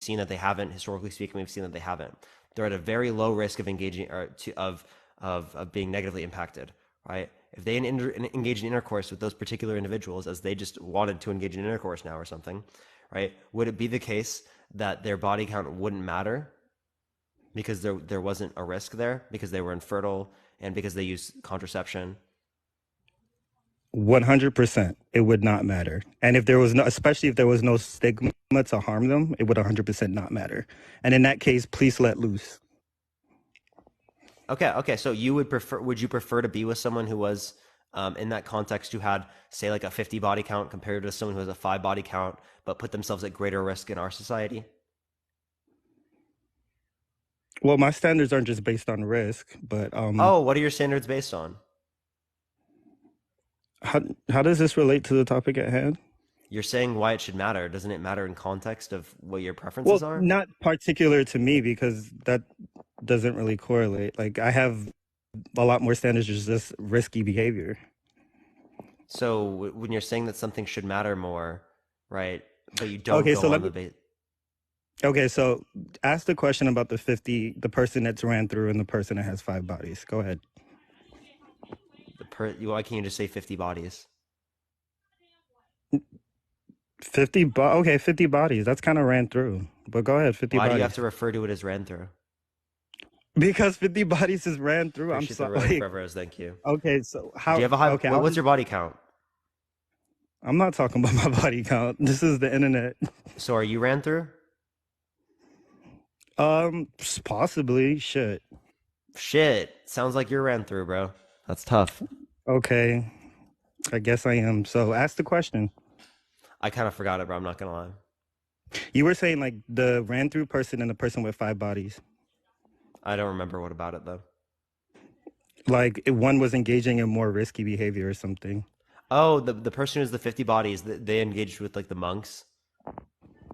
seen that they haven't. Historically speaking, we've seen that they haven't. They're at a very low risk of engaging or of being negatively impacted, right? If they engage in intercourse with those particular individuals as they just wanted to engage in intercourse now or something, right? Would it be the case that their body count wouldn't matter because there wasn't a risk there because they were infertile and because they used contraception? 100%. It would not matter. And if there was no, especially if there was no stigma to harm them, it would 100% not matter. And in that case, please let loose. Okay. So you would prefer? Would you prefer to be with someone who was in that context who had, say, like a 50 body count compared to someone who has a 5 body count, but put themselves at greater risk in our society? Well, my standards aren't just based on risk, but Oh, what are your standards based on? how how does this relate to the topic at hand? You're saying why it should matter. Doesn't it matter in context of what your preferences Well, are? not particular to me because that doesn't really correlate. Like I have a lot more standards, just risky behavior. So when you're saying that something should matter more, right? But you don't Okay, go so on let the me. base. Okay, so ask the question about the 50, the person that's ran through and the person that has five bodies. Go ahead. Why can't you just say 50 bodies? Okay, 50 bodies. That's kind of ran through. But go ahead, 50 Why do you have bodies. to refer to it as ran through? Because 50 bodies is ran through. I'm Appreciate the sorry. rolling forever. Thank you. Okay, so Do you how have a high? okay, I'll What's just your body count? I'm not talking about my body count. This is the internet. So are you ran through? Possibly. Shit. Shit, sounds like you're ran through, bro. That's tough. Okay. I guess I am. So ask the question. I kind of forgot it, bro. I'm not gonna lie. You were saying like the ran through person and the person with five bodies. I don't remember what about it though. Like if one was engaging in more risky behavior or something. Oh, the person who's the 50 bodies, they engaged with like the monks,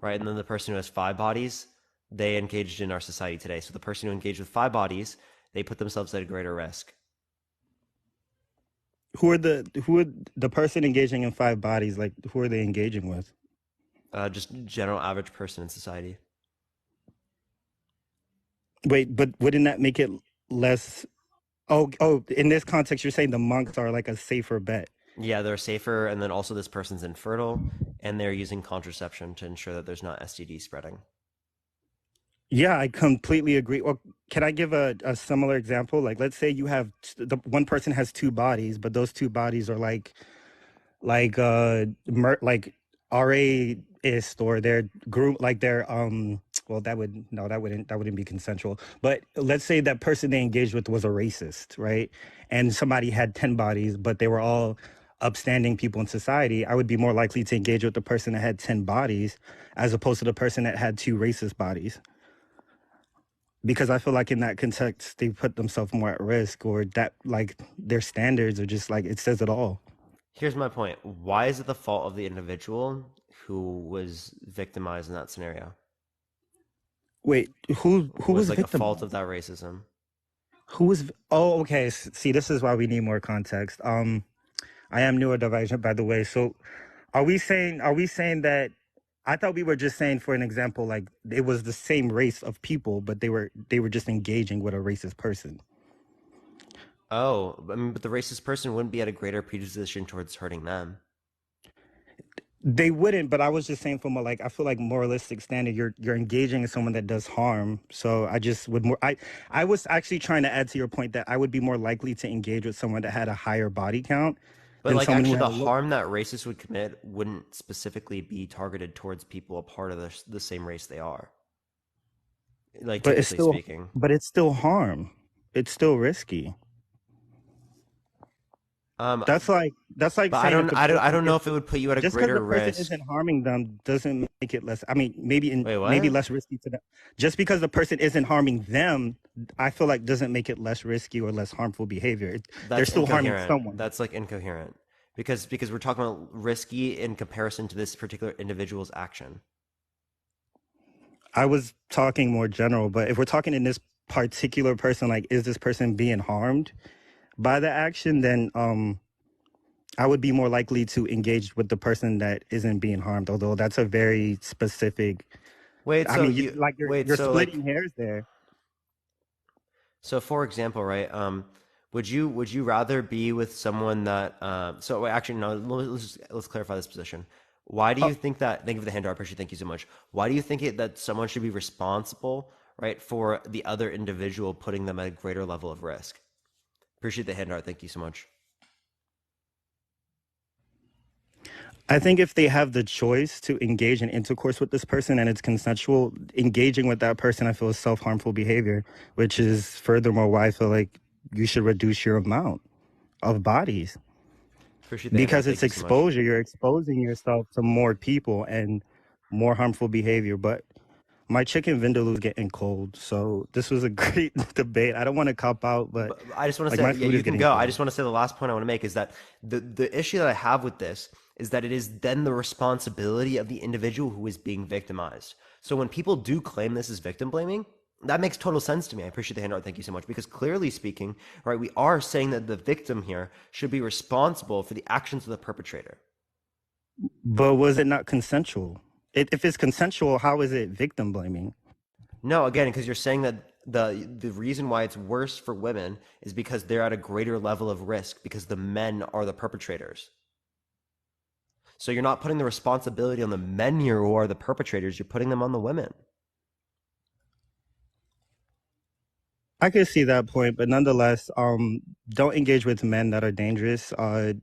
right? And then the person who has 5 bodies, they engaged in our society today. So the person who engaged with 5 bodies, they put themselves at a greater risk. Who are the person engaging in five bodies, like who are they engaging with? Just general average person in society. Wait, but wouldn't that make it less in this context you're saying the monks are like a safer bet. Yeah, they're safer, and then also this person's infertile, and they're using contraception to ensure that there's not STD spreading. Yeah, I completely agree. Well, can I give a similar example? Like let's say you have the one person has two bodies, but those two bodies are like RA-ist or they're group like they're well that would no that wouldn't be consensual. But let's say that person they engaged with was a racist, right? And somebody had 10 bodies, but they were all upstanding people in society. I would be more likely to engage with the person that had 10 bodies as opposed to the person that had two racist bodies. Because I feel like in that context they put themselves more at risk or that like their standards are just like it says it all. Here's my point. Why is it the fault of the individual who was victimized in that scenario? Wait, who Who was was like a victim? fault of that racism? Who was? Oh, okay. See, this is why we need more context. I am neurodivergent, by the way. So, are we saying that? I thought we were just saying, for an example, like it was the same race of people, but they were just engaging with a racist person. Oh, I mean, but the racist person wouldn't be at a greater predisposition towards hurting them. They wouldn't, but I was just saying from a like I feel like moralistic standard, you're engaging in someone that does harm. So I just would more I was actually trying to add to your point that I would be more likely to engage with someone that had a higher body count But than like, someone who actually, had the a low. harm that racists would commit wouldn't specifically be targeted towards people a part of the same race they are. Like, But it's typically still speaking. but it's still harm. It's still risky. Um, That's like but I saying if don't, the I don't, I person don't know is if it would put you at a just because greater the person risk. isn't harming them doesn't make it less. I mean, Wait, maybe what? less risky to them. Just because the person isn't harming them, I feel like doesn't make it less risky or less harmful behavior. They're That's still harming incoherent. someone. That's like incoherent because we're talking about risky in comparison to this particular individual's action. I was talking more general, but if we're talking in this particular person, like is this person being harmed by the action, then I would be more likely to engage with the person that isn't being harmed. Although that's a very specific Wait, I so mean, you wait, you're so like splitting hairs there. so for example, right? Would you rather be with someone that so wait, actually no, let's clarify this position. Why do Oh, you think that thank you for the hand, I appreciate thank you so much. Why do you think that someone should be responsible, right, for the other individual putting them at a greater level of risk? Appreciate the hand art, thank you so much. I think if they have the choice to engage in intercourse with this person and it's consensual, engaging with that person, I feel is self-harmful behavior, which is furthermore why I feel like you should reduce your amount of bodies Appreciate the hand art, because thank it's you so much. exposure. You're exposing yourself to more people and more harmful behavior. But my chicken vindaloo is getting cold, so this was a great debate. I don't want to cop out, but But I just want to like my say, yeah, food is you can getting go. I cold. just want to say the last point I want to make is that the issue that I have with this is that it is then the responsibility of the individual who is being victimized. So when people do claim this is victim blaming, that makes total sense to me. I appreciate the handout. Thank you so much. Because clearly speaking, right, we are saying that the victim here should be responsible for the actions of the perpetrator. But was it not consensual? If it's consensual, how is it victim blaming? No, again, because you're saying that the reason why it's worse for women is because they're at a greater level of risk because the men are the perpetrators. So you're not putting the responsibility on the men here who are the perpetrators. You're putting them on the women. I could see that point, but nonetheless, don't engage with men that are dangerous. And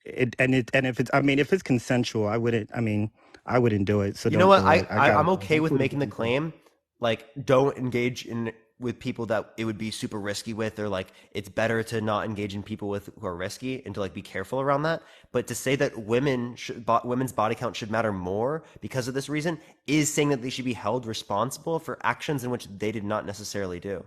if it's, I mean, if it's consensual, I wouldn't. I mean, I wouldn't do it. So You know don't what? do it. I gotta I'm go. okay My with food is making the getting cold. claim, like don't engage in with people that it would be super risky with, or like it's better to not engage in people with who are risky and to like be careful around that. But to say that women's body count should matter more because of this reason is saying that they should be held responsible for actions in which they did not necessarily do.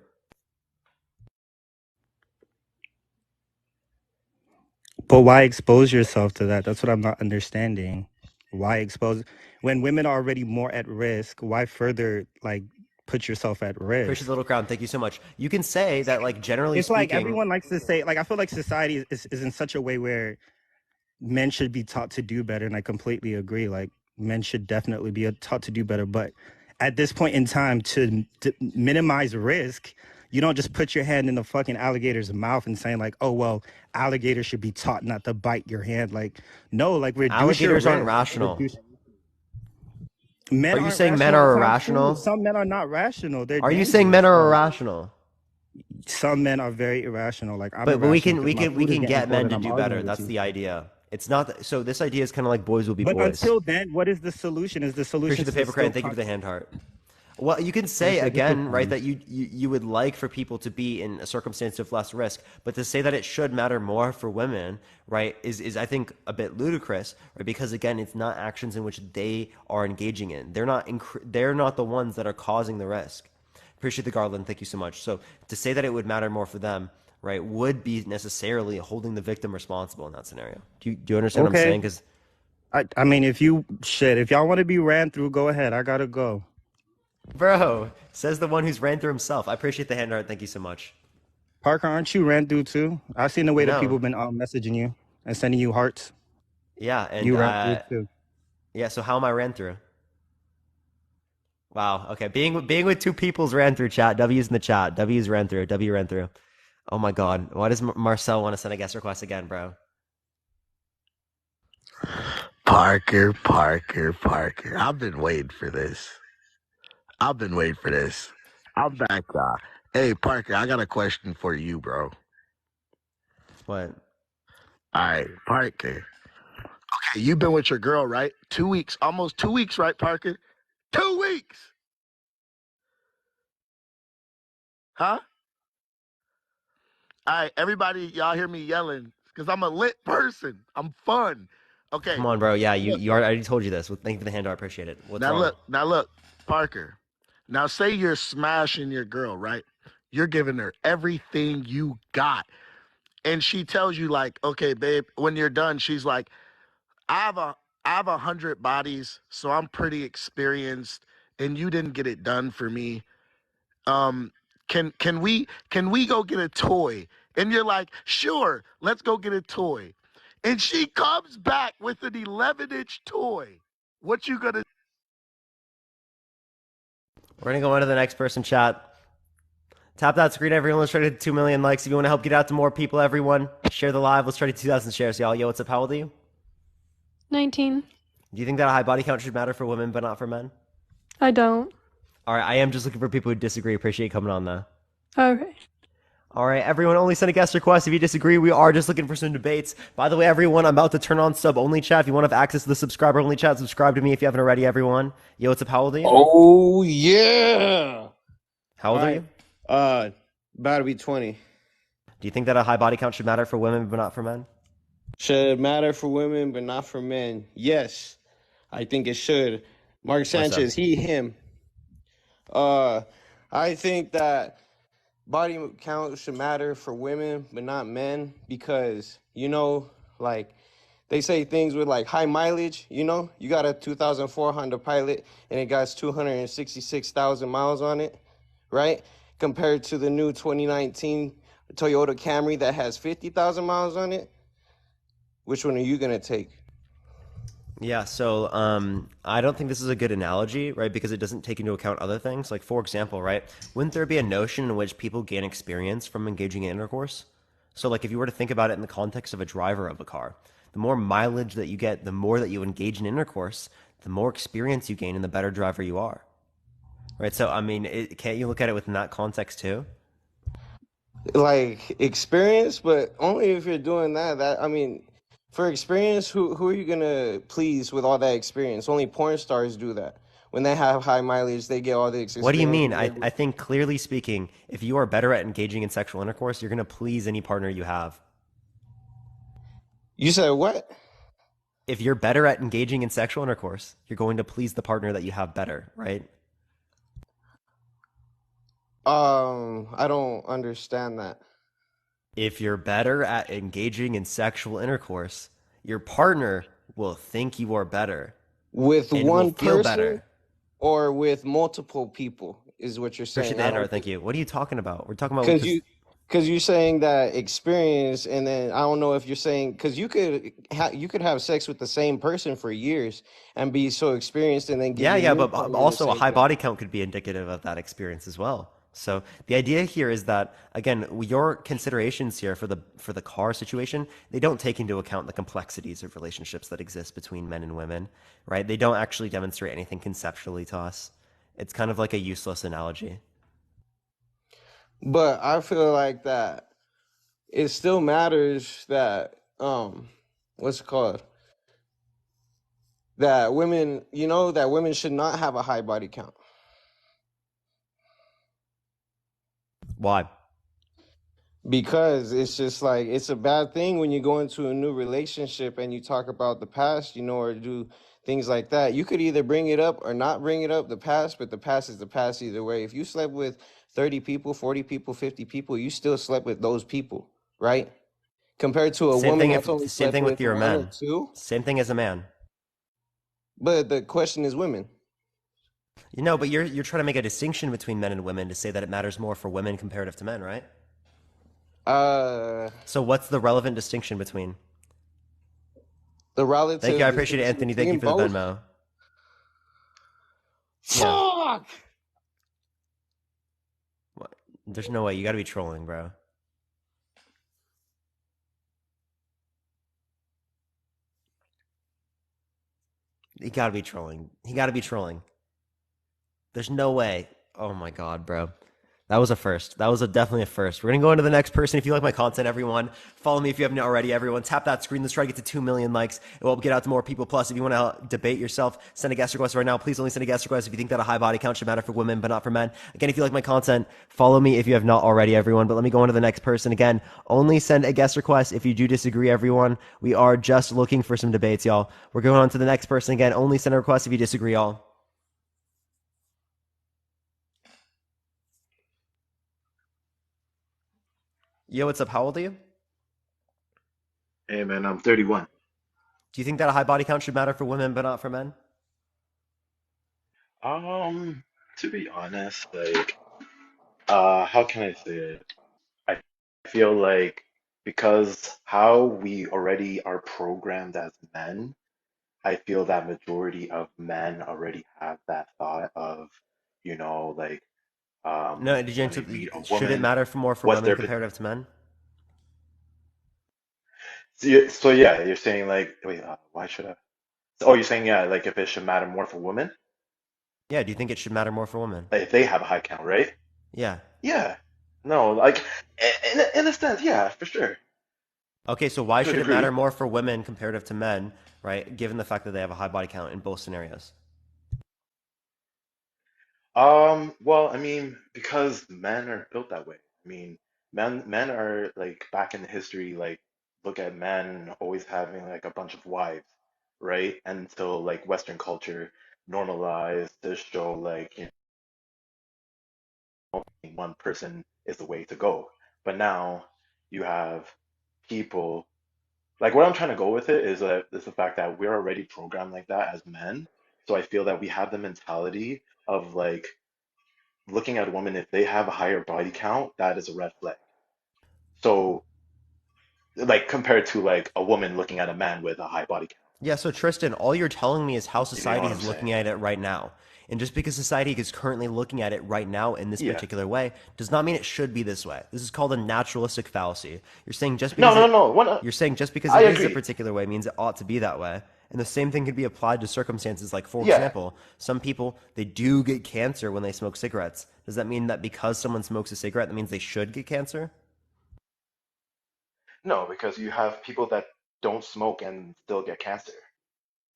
But why expose yourself to that? That's what I'm not understanding. Why expose when women are already more at risk? Why further like put yourself at Appreciate the risk? little crown. Thank you so much. You can say that, like generally It's like speaking, everyone likes to say. Like I feel like society is in such a way where men should be taught to do better, and I completely agree. Like men should definitely be taught to do better, but at this point in time, to minimize risk, you don't just put your hand in the fucking alligator's mouth and saying like, "Oh well, alligators should be taught not to bite your hand." Like, no, like reduce your alligators aren't risk. rational. Reduce. Men Are you aren't saying men rational at are times too. irrational? Some men are not rational. They're Are you saying men dangerous. are Like irrational? some men are very irrational. Like I'm But irrational because my we food is can getting get cold men and to I'm do arguing better. with That's you. the idea. It's not so this idea is kind of like boys will be But boys. until then, what is the solution? Is the solution Appreciate the to paper crane. still Thank you for the talk? hand heart. Well, you can say Okay, this was again, right, fun. that you would like for people to be in a circumstance of less risk, but to say that it should matter more for women, right, is I think a bit ludicrous, right? Because again, it's not actions in which they are engaging in. They're not the ones that are causing the risk. Appreciate the Garland. Thank you so much. So to say that it would matter more for them, right, would be necessarily holding the victim responsible in that scenario. Do you understand what I'm Okay. saying? Because I mean, if you shit, if y'all want to be ran through, go ahead. I gotta go. bro, says the one who's ran through himself. I appreciate the hand art. Thank you so much. Parker, aren't you ran through too? I've seen the way that people No, have been messaging you and sending you hearts. yeah, and You ran through too. yeah. So how am I ran through? Wow. Okay. Being with two people's ran through chat. W's in the chat. W's ran through. W ran through. Oh my God. Why does Marcel want to send a guest request again, bro? Parker. I've been waiting for this. I've been waiting for this. I'm back. Hey, Parker, I got a question for you, bro. What? All right, Parker. Hey, you've been with your girl, right? 2 weeks, almost 2 weeks, right, Parker? 2 weeks, huh? All right, everybody, y'all hear me yelling because I'm a lit person. I'm fun. Come Okay, on, bro. Yeah, look, I already told you this. Well, thank you for the hand art. Appreciate it. What's now wrong? look, now look, Parker. Now say you're smashing your girl, right? You're giving her everything you got. And she tells you like, okay, babe, when you're done, she's like, I have a I have 100 bodies, so I'm pretty experienced, and you didn't get it done for me. Um, can we go get a toy? And you're like, sure, let's go get a toy. And she comes back with an 11-inch toy. What you gonna We're gonna go on to the next person, chat. Tap that screen, everyone. Let's try to hit 2 million likes. If you want to help get out to more people, everyone, share the live. Let's try to 2,000 shares, y'all. Yo, what's up? How old are you? 19. Do you think that a high body count should matter for women but not for men? I don't. All right, I am just looking for people who disagree. Appreciate you coming on, though. Okay. All right, everyone, only send a guest request if you disagree. We are just looking for some debates. By the way, everyone, I'm about to turn on sub only chat. If you want to have access to the subscriber only chat, subscribe to me if you haven't already, everyone. Yo, what's up? How old are you? Oh yeah. How All old are right. you? About to be 20. Do you think that a high body count should matter for women but not for men? Should it matter for women but not for men? Yes, I think it should. Mark Why so? Sanchez, he, him. I think that body count should matter for women but not men because, like they say things with like high mileage, you got a 2004 Honda Pilot and it got 266,000 miles on it, right? Compared to the new 2019 Toyota Camry that has 50,000 miles on it. Which one are you going to take? Yeah, so I don't think this is a good analogy, right? Because it doesn't take into account other things. Like, for example, right? Wouldn't there be a notion in which people gain experience from engaging in intercourse? So, like, if you were to think about it in the context of a driver of a car, the more mileage that you get, the more that you engage in intercourse, the more experience you gain and the better driver you are, right? So, I mean, can't you look at it within that context too? Like experience, but only if you're doing that. I mean, for experience, who are you gonna please with all that experience? Only porn stars do that. When they have high mileage, they get all the What do you experience. mean? I think clearly speaking, if you are better at engaging in sexual intercourse, you're going to please any partner you have. You said what? If you're better at engaging in sexual intercourse, you're going to please the partner that you have better, right? I don't understand that. If you're better at engaging in sexual intercourse, your partner will think you are better With and will one feel person better. or with multiple people is what you're Appreciate saying. the I hand don't art. Thank you. What are you talking about? We're talking about because because because you're saying that experience, and then I don't know if you're saying because you could have sex with the same person for years and be so experienced, and then give yeah, your yeah, new but partner the also a same high thing. body count could be indicative of that experience as well. So the idea here is that again, your considerations here for the car situation, they don't take into account the complexities of relationships that exist between men and women, right? They don't actually demonstrate anything conceptually to us. It's kind of like a useless analogy. But I feel like that it still matters that what's it called, that women, that women should not have a high body count. Why? Because it's just like it's a bad thing when you go into a new relationship and you talk about the past, or do things like that. You could either bring it up or not bring it up, the past, but the past is the past either way. If you slept with 30 people, 40 people, 50 people, you still slept with those people, right? Compared to a Same woman thing that's if only same slept thing with with your one or men. two. Same thing as a man. But the question is women. But you're trying to make a distinction between men and women to say that it matters more for women comparative to men, right? Uh, So what's the relevant distinction between? the Thank you. relative I appreciate it, distinction Anthony. Thank you between for the both. Venmo. Yeah. Fuck! What? There's no way. You got to be trolling, bro. He got to be trolling. He got to be trolling. There's no way. Oh my god, bro. That was a first. That was definitely a first. We're gonna go into the next person. If you like my content, everyone, follow me if you haven't already. Everyone, tap that screen. Let's try to get to 2 million likes. It will get out to more people. Plus, if you want to debate yourself, send a guest request right now. Please only send a guest request if you think that a high body count should matter for women, but not for men. Again, if you like my content, follow me if you have not already, everyone. But let me go on to the next person. Again, only send a guest request if you do disagree, everyone. We are just looking for some debates, y'all. We're going on to the next person. Again, only send a request if you disagree, y'all. Yo, what's up? How old are you? Hey man, I'm 31. Do you think that a high body count should matter for women but not for men? Um, to be honest, like, how can I say it? I feel like because how we already are programmed as men, I feel that majority of men already have that thought of like No, did you when answer? they meet a Should it woman, matter for more for what's women their comparative to men? so yeah, you're saying like wait, why should I? Oh, you're saying yeah, like if it should matter more for women, Yeah, do you think it should matter more for women? like if they have a high count, right? Yeah. Yeah, no, like in a sense, yeah, for sure, Okay, so why to a should it matter degree. more for women comparative to men, right? Given the fact that they have a high body count in both scenarios. Well, I mean, because men are built that way. I mean, men are like back in the history, like look at men always having like a bunch of wives, right? Until like Western culture normalized to show like, one person is the way to go. But now you have people like what I'm trying to go with it is the fact that we're already programmed like that as men. So I feel that we have the mentality of like looking at a woman, if they have a higher body count, that is a red flag. So, like compared to like a woman looking at a man with a high body count, Yeah, so Tristan, all you're telling me is how if you know society what I'm is saying. looking at it right now. And just because society is currently looking at it right now in this Yeah. particular way does not mean it should be this way. This is called a naturalistic fallacy. No, no, no. You're saying just because I it is a agree. particular way means it ought to be that way. And the same thing could be applied to circumstances like, for Yeah. example, some people they do get cancer when they smoke cigarettes. Does that mean that because someone smokes a cigarette that means they should get cancer? No, because you have people that don't smoke and still get cancer.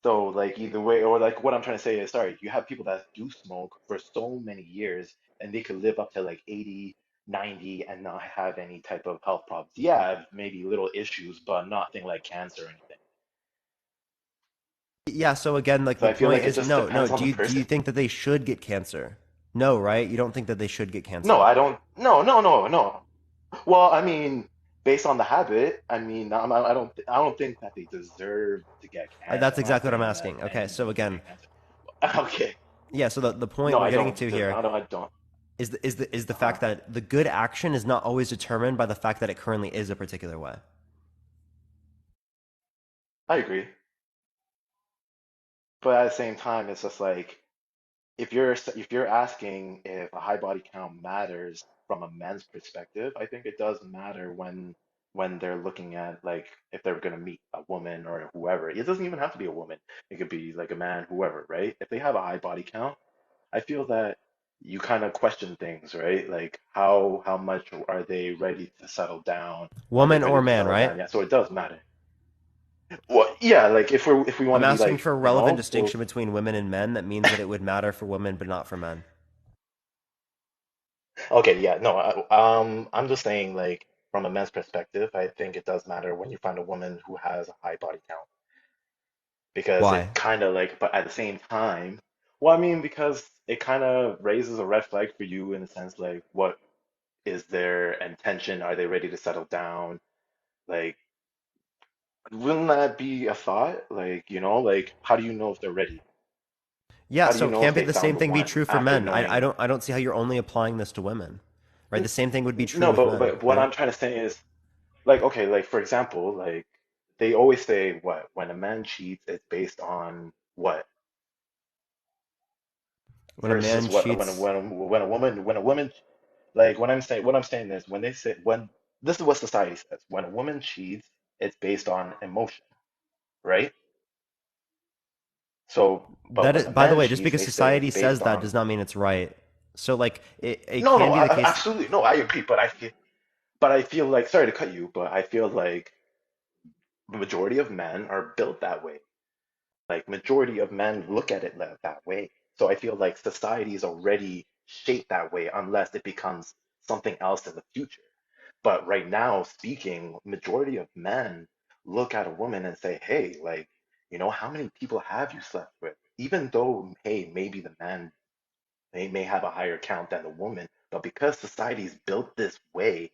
So like either way, or like what I'm trying to say is, sorry, you have people that do smoke for so many years and they could live up to like 80, 90 and not have any type of health problems. Yeah, maybe little issues, but nothing like cancer or anything. Yeah, so again, like So the I feel point like it is just no, no. depends on the Do you person. think that they should get cancer? No, right? You don't think that they should get No, cancer. I don't. No, no, no, no. Well, I mean, based on the habit, I mean, I don't think that they deserve to get cancer. That's I'm not exactly what I'm saying that asking. Okay, anyone so should again, get cancer. Okay. yeah, so the point No, we're I getting don't. to here I don't. is the Uh-huh. fact that the good action is not always determined by the fact that it currently is a particular way. I agree, but at the same time, it's just like if you're asking if a high body count matters from a man's perspective, I think it does matter when they're looking at like if they're gonna meet a woman or whoever. It doesn't even have to be a woman. It could be like a man, whoever, right? If they have a high body count, I feel that you kind of question things, right? Like how much are they ready to settle down? Are they Woman or ready to man, settle right? down? Yeah, so it does matter. Well, yeah, like if we want I'm to be asking like, for a you relevant know, well, distinction between women and men that means that it would matter for women but not for men. okay, yeah, no, I'm just saying like from a man's perspective, I think it does matter when you find a woman who has a high body count because it Why? kind of like, but at the same time, well, I mean, because it kind of raises a red flag for you in the sense like, what is their intention? Are they ready to settle down? Like, wouldn't that be a thought? Like, like how do you know if they're ready? Yeah, How do you so know if can't be they the found same the thing be one true for after men? I knowing? don't see how you're only applying this to women. Right? The same thing would be true No, with but men, what right? I'm trying to say is like okay, like for example, like they always say what when a man cheats, it's based on what When a versus man what cheats, when a woman like what I'm saying is when they say when this is what society says when a woman cheats, it's based on emotion, right? So, but that when is, a by the man way, just cheats, because they say it's society says based that on does not mean it's right. So like it no, no, can be the case. absolutely no, I agree, but I feel like sorry to cut you, but I feel like the majority of men are built that way. Like majority of men look at it that way. So I feel like society is already shaped that way unless it becomes something else in the future. But right now, speaking, majority of men look at a woman and say, hey, like, how many people have you slept with? Even though, hey, maybe the man may have a higher count than the woman, but because society's built this way,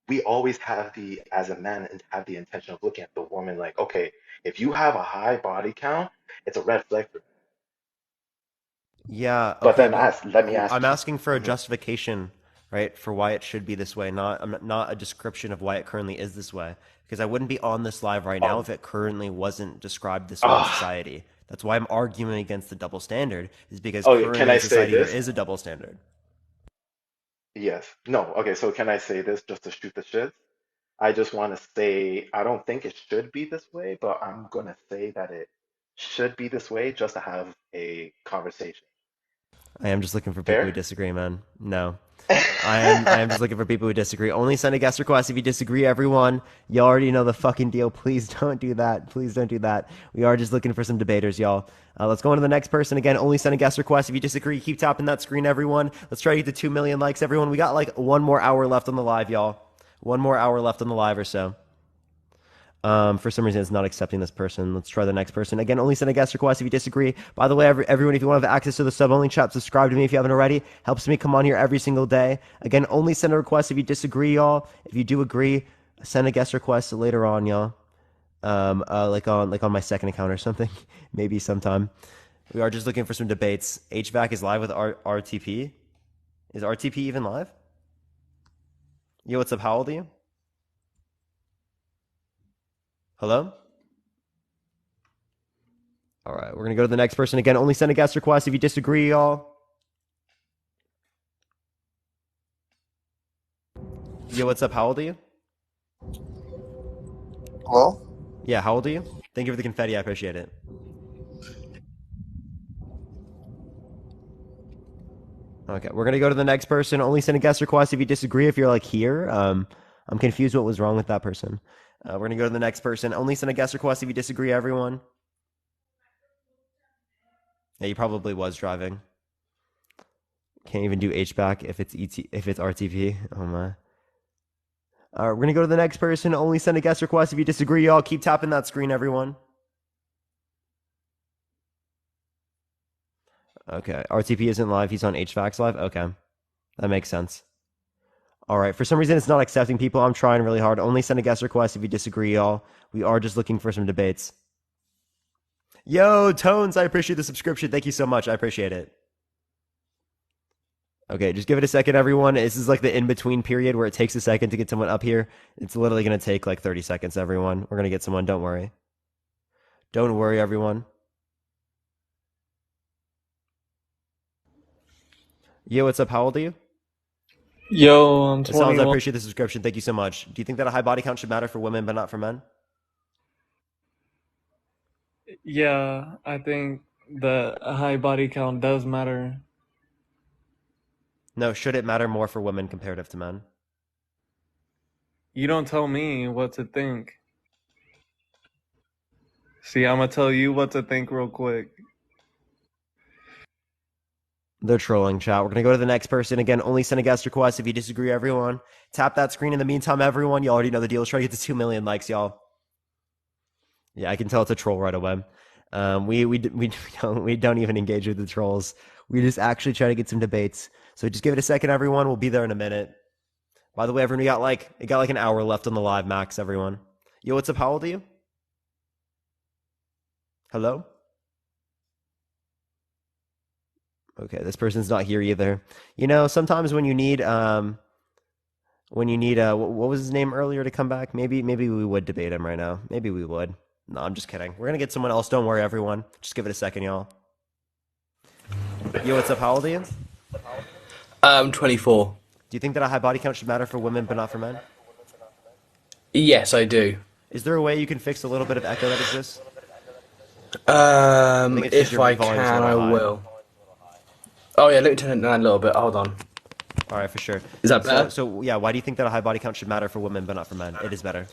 we always have as a man, and have the intention of looking at the woman like, okay, if you have a high body count, it's a red flag for me. Yeah, But okay, then but let me ask I'm you. asking for a Mhm. justification, right, for why it should be this way, not a description of why it currently is this way. Because I wouldn't be on this live right now Um, if it currently wasn't described this way in ah, society. That's why I'm arguing against the double standard, is because Okay, can currently I in say society there this? is a double standard. Yes. No. Okay, so can I say this just to shoot the shit? I just want to say I don't think it should be this way, but I'm gonna say that it should be this way just to have a conversation. I am just looking for people who Fair? disagree, man. No. I am just looking for people who disagree. Only send a guest request if you disagree, everyone. You already know the fucking deal. Please don't do that. Please don't do that. We are just looking for some debaters, y'all. Let's go on to the next person. Again, only send a guest request if you disagree. Keep tapping that screen, everyone. Let's try to get to 2 million likes, everyone. We got like 1 more hour left on the live, y'all. 1 more hour left on the live or so. For some reason, it's not accepting this person. Let's try the next person. Again, only send a guest request if you disagree. By the way, everyone, if you want to have access to the sub-only chat, subscribe to me if you haven't already. Helps me come on here every single day. Again, only send a request if you disagree, y'all. If you do agree, send a guest request later on, y'all. Like on my second account or something. Maybe sometime. We are just looking for some debates. HVAC is live with RTP. Is RTP even live? Yo, what's up? How old are you? Hello? All right, we're going to go to the next person. Again, only send a guest request if you disagree, y'all. Yo, what's up? How old are you? Hello? Yeah, how old are you? Thank you for the confetti. I appreciate it. Okay, we're going to go to the next person. Only send a guest request if you disagree, if you're like here. I'm confused what was wrong with that person. We're going to go to the next person. Only send a guest request if you disagree, everyone. Yeah, he probably was driving. Can't even do HVAC if it's if it's RTP. Oh my. We're gonna go to the next person. Only send a guest request if you disagree, y'all. Keep tapping that screen, everyone. Okay, RTP isn't live. He's on HVAC's live. Okay, that makes sense. All right. For some reason, it's not accepting people. I'm trying really hard. Only send a guest request if you disagree, y'all. We are just looking for some debates. Yo, Tones, I appreciate the subscription. Thank you so much. I appreciate it. Okay, just give it a second, everyone. This is like the in-between period where it takes a second to get someone up here. It's literally going to take like 30 seconds, everyone. We're going to get someone. Don't worry. Don't worry, everyone. Yo, what's up? How old are you? Yo, I'm It sounds, I 21. appreciate the subscription. Thank you so much. Do you think that a high body count should matter for women but not for men? Yeah, I think that a high body count does matter. No, should it matter more for women comparative to men? You don't tell me what to think. See, I'm gonna tell you what to think real quick. They're trolling, chat. We're going to go to the next person. Again, only send a guest request if you disagree, everyone. Tap that screen in the meantime, everyone. You already know the deal. Let's try to get to 2 million likes, y'all. Yeah, I can tell it's a troll right away. We don't even engage with the trolls. We just actually try to get some debates. So just give it a second, everyone. We'll be there in a minute. By the way, everyone, it got like an hour left on the live max, everyone. Yo, what's up? How old are you? Hello? Okay, this person's not here either. You know, sometimes when you need what was his name earlier to come back? Maybe we would debate him right now. Maybe we would. No, I'm just kidding. We're gonna get someone else. Don't worry, everyone. Just give it a second, y'all. Yo, what's up? How old are you? I'm 24. Do you think that a high body count should matter for women but not for men? Yes, I do. Is there a way you can fix a little bit of echo that exists? I think it's just If your I volume's a can, I little high. will. Oh yeah, let me turn it down a little bit. Hold on. All right, for sure. Is that better? So yeah, why do you think that a high body count should matter for women but not for men? It is better.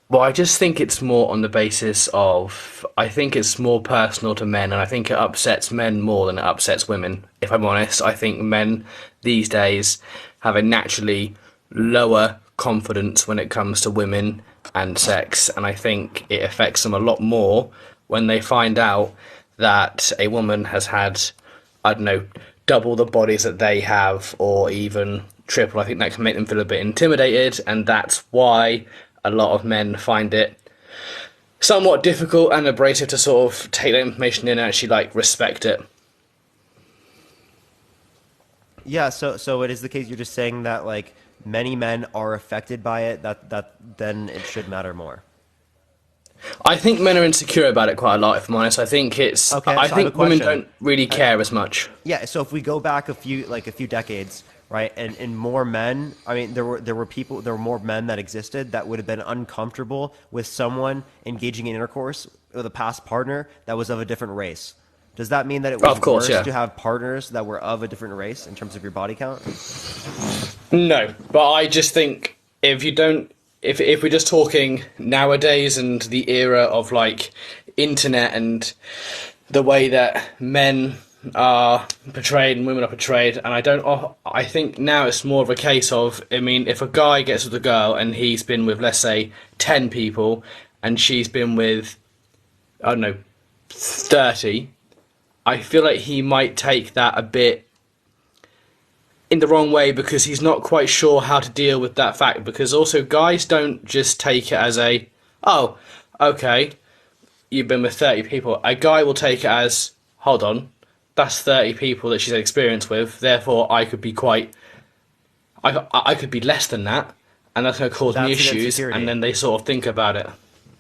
Well, I just think it's more on the basis of I think it's more personal to men, and I think it upsets men more than it upsets women. If I'm honest, I think men these days have a naturally lower confidence when it comes to women and sex, and I think it affects them a lot more when they find out that a woman has had, I don't know, double the bodies that they have, or even triple. I think that can make them feel a bit intimidated, and that's why a lot of men find it somewhat difficult and abrasive to sort of take that information in and actually like respect it. Yeah, so it is the case you're just saying that like many men are affected by it, that then it should matter more. I think men are insecure about it quite a lot. If I'm honest, I think Okay, I so I have a think women question. don't really care as much. Yeah, so if we go back a few decades, right, and more men, I mean, there were more men that existed that would have been uncomfortable with someone engaging in intercourse with a past partner that was of a different race. Does that mean that it was Of course, worse yeah. to have partners that were of a different race in terms of your body count? No, but I just think if you don't, if we're just talking nowadays and the era of like internet and the way that men are portrayed and women are portrayed, and I think now it's more of a case of, I mean, if a guy gets with a girl and he's been with, let's say, 10 people, and she's been with, I don't know, 30, I feel like he might take that a bit in the wrong way because he's not quite sure how to deal with that fact. Because also, guys don't just take it as a, oh, okay, you've been with 30 people. A guy will take it as, hold on, that's 30 people that she's had experience with, therefore I could be I could be less than that, and that's going to cause me That's an issues, and insecurity. then they sort of think about it.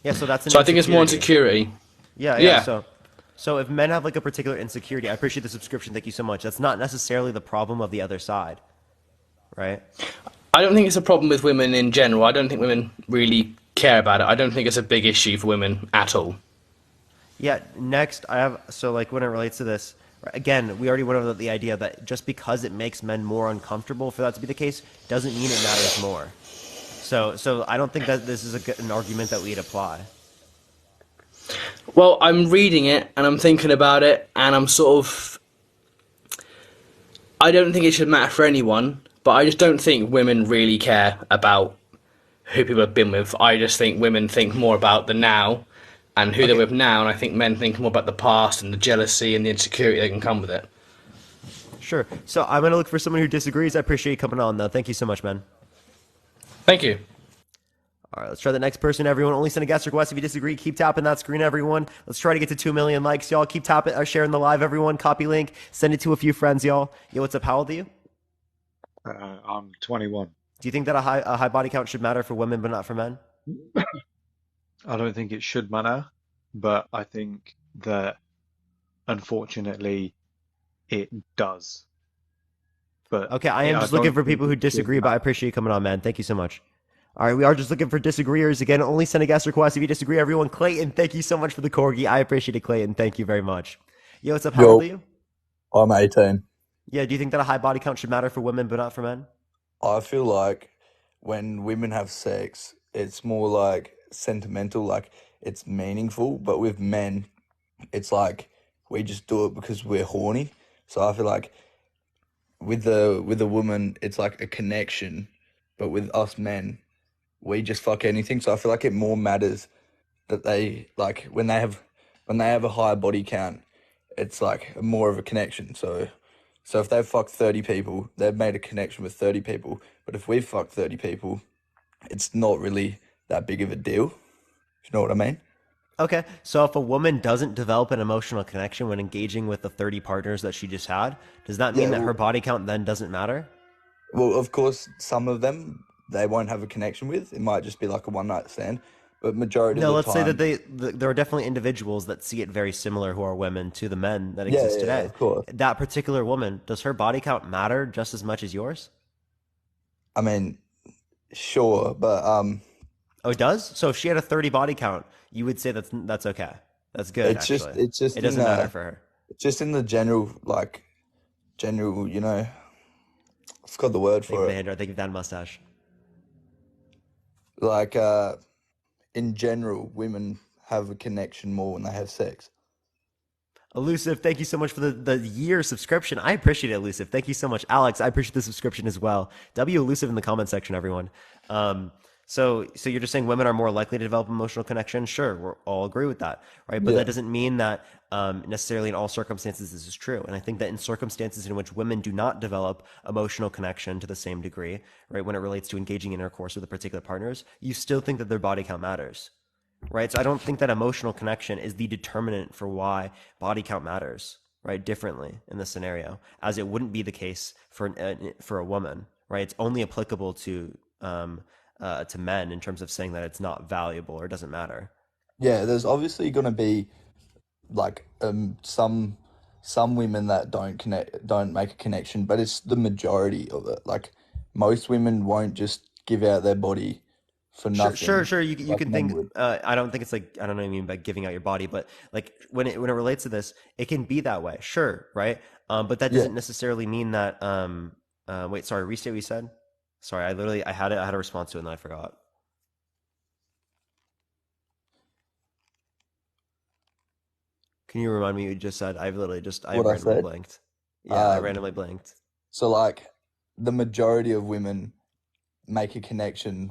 Yeah, so that's an So I think it's more insecurity. insecurity. Yeah, yeah. Yeah. So if men have like a particular insecurity, I appreciate the subscription. Thank you so much. That's not necessarily the problem of the other side, right? I don't think it's a problem with women in general. I don't think women really care about it. I don't think it's a big issue for women at all. Yeah. Next, I have so like when it relates to this, right, again, we already went over the idea that just because it makes men more uncomfortable for that to be the case doesn't mean it matters more. So I don't think that this is an argument that we'd apply. Well, I'm reading it and I'm thinking about it, and I'm sort of. I don't think it should matter for anyone, but I just don't think women really care about who people have been with. I just think women think more about the now and who they're Okay. with now, and I think men think more about the past and the jealousy and the insecurity that can come with it. Sure. So I'm gonna look for someone who disagrees. I appreciate you coming on though. Thank you so much, man. Thank you. All right, let's try the next person. Everyone, only send a guest request if you disagree. Keep tapping that screen, everyone. Let's try to get to 2 million likes, y'all. Keep tapping, sharing the live, everyone. Copy link, send it to a few friends, y'all. Yo, what's up? How old are you? I'm 21. Do you think that a high body count should matter for women but not for men? I don't think it should matter, but I think that unfortunately it does. But Okay, I am I just looking don't for think people who it should disagree, but I matter. appreciate you coming on, man. Thank you so much. All right, we are just looking for disagreeers. Again, only send a guest request if you disagree, everyone. Clayton, thank you so much for the corgi. I appreciate it, Clayton. Thank you very much. Yo, what's up? How old are Yo, you? I'm 18. Yeah, do you think that a high body count should matter for women but not for men? I feel like when women have sex, it's more like sentimental, like it's meaningful. But with men, it's like we just do it because we're horny. So I feel like with a woman, it's like a connection. But with us men, we just fuck anything. So I feel like it more matters that they like when they have a higher body count, it's like more of a connection. So if they've fucked 30 people, they've made a connection with 30 people. But if we've fucked 30 people, it's not really that big of a deal. You know what I mean? Okay, so if a woman doesn't develop an emotional connection when engaging with the 30 partners that she just had, does that mean Yeah, that her body count then doesn't matter? well, of course, some of them they won't have a connection with. It might just be like a one night stand. But majority of No, the let's say that time, there are definitely individuals that see it very similar who are women to the men that yeah, exist yeah, yeah, today. of course. That particular woman, does her body count matter just as much as yours? I mean, sure, but Oh, it does? So if she had a 30 body count, you would say that's okay. That's good, actually. it's It just doesn't matter for her. it's just in the general general, I forgot the word Thank you for for the it. hand art. Thank you for that mustache. Like in general, women have a connection more when they have sex. Elusive, thank you so much for the year subscription. I appreciate it, Elusive. Thank you so much. Alex, I appreciate the subscription as well. W Elusive in the comment section, everyone. So you're just saying women are more likely to develop emotional connection? Sure, we all agree with that, right? But that Yeah. doesn't mean that necessarily in all circumstances this is true. And I think that in circumstances in which women do not develop emotional connection to the same degree, right, when it relates to engaging in intercourse with a particular partners, you still think that their body count matters, right? So I don't think that emotional connection is the determinant for why body count matters, right? Differently in this scenario, as it wouldn't be the case for a woman, right? It's only applicable to men in terms of saying that it's not valuable or doesn't matter. yeah, there's obviously gonna be like some women that don't make a connection, but it's the majority of it. Like most women won't just give out their body for Sure, sure, nothing sure. You like can men think. would. I don't think it's like I don't know what I mean by giving out your body, but like when it relates to this, it can be that way. Sure, right? But that Yeah. doesn't necessarily mean that. Wait, sorry. Restate what you said. Sorry, I had a response to it and then I forgot. Can you remind me what you just said? I've What I randomly said. blanked. Yeah, I Um, randomly blanked. so like the majority of women make a connection,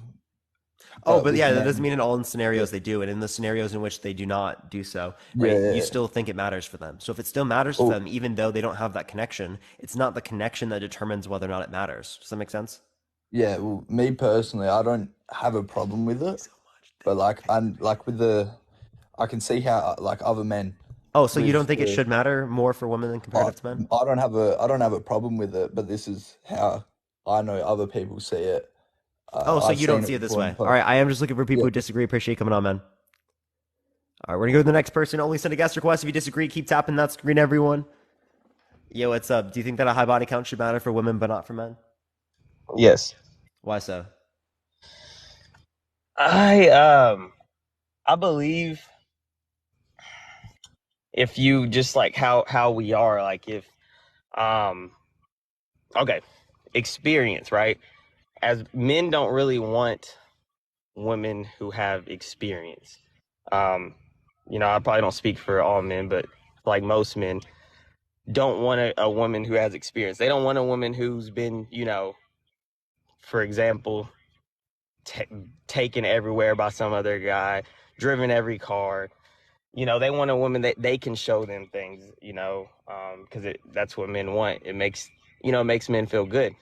Oh, but but with yeah, that doesn't men, mean in all yeah, scenarios they do, and in the scenarios in which they do not do so, yeah, right? You yeah. still think it matters for them. So if it still matters to Well, them, even though they don't have that connection, it's not the connection that determines whether or not it matters. Does that make sense? yeah, well, me personally, I don't have a problem with Thank you it, so much. but Thank you. like I'm like with the, I can see how like other men Oh, so you don't with think it the, should matter more for women than I, comparative to men? I don't have a problem with it, but this is how I know other people see it. Oh, so I've you don't seen see it it this before in way. All right, I am just looking for people yeah, who disagree. Appreciate you coming on, man. All right, we're gonna go to the next person. Only send a guest request. If you disagree, keep tapping that screen, everyone. Yo, what's up? Do you think that a high body count should matter for women but not for men? Yes. Why so? I um I believe if you just like how we are, like if um okay, experience, right? As men don't really want women who have experience. Um, I probably don't speak for all men, but like most men don't want a woman who has experience. They don't want a woman who's been, for example, ta taken everywhere by some other guy, driven every car. They want a woman that they can show them things, because that's what men want. It makes men feel good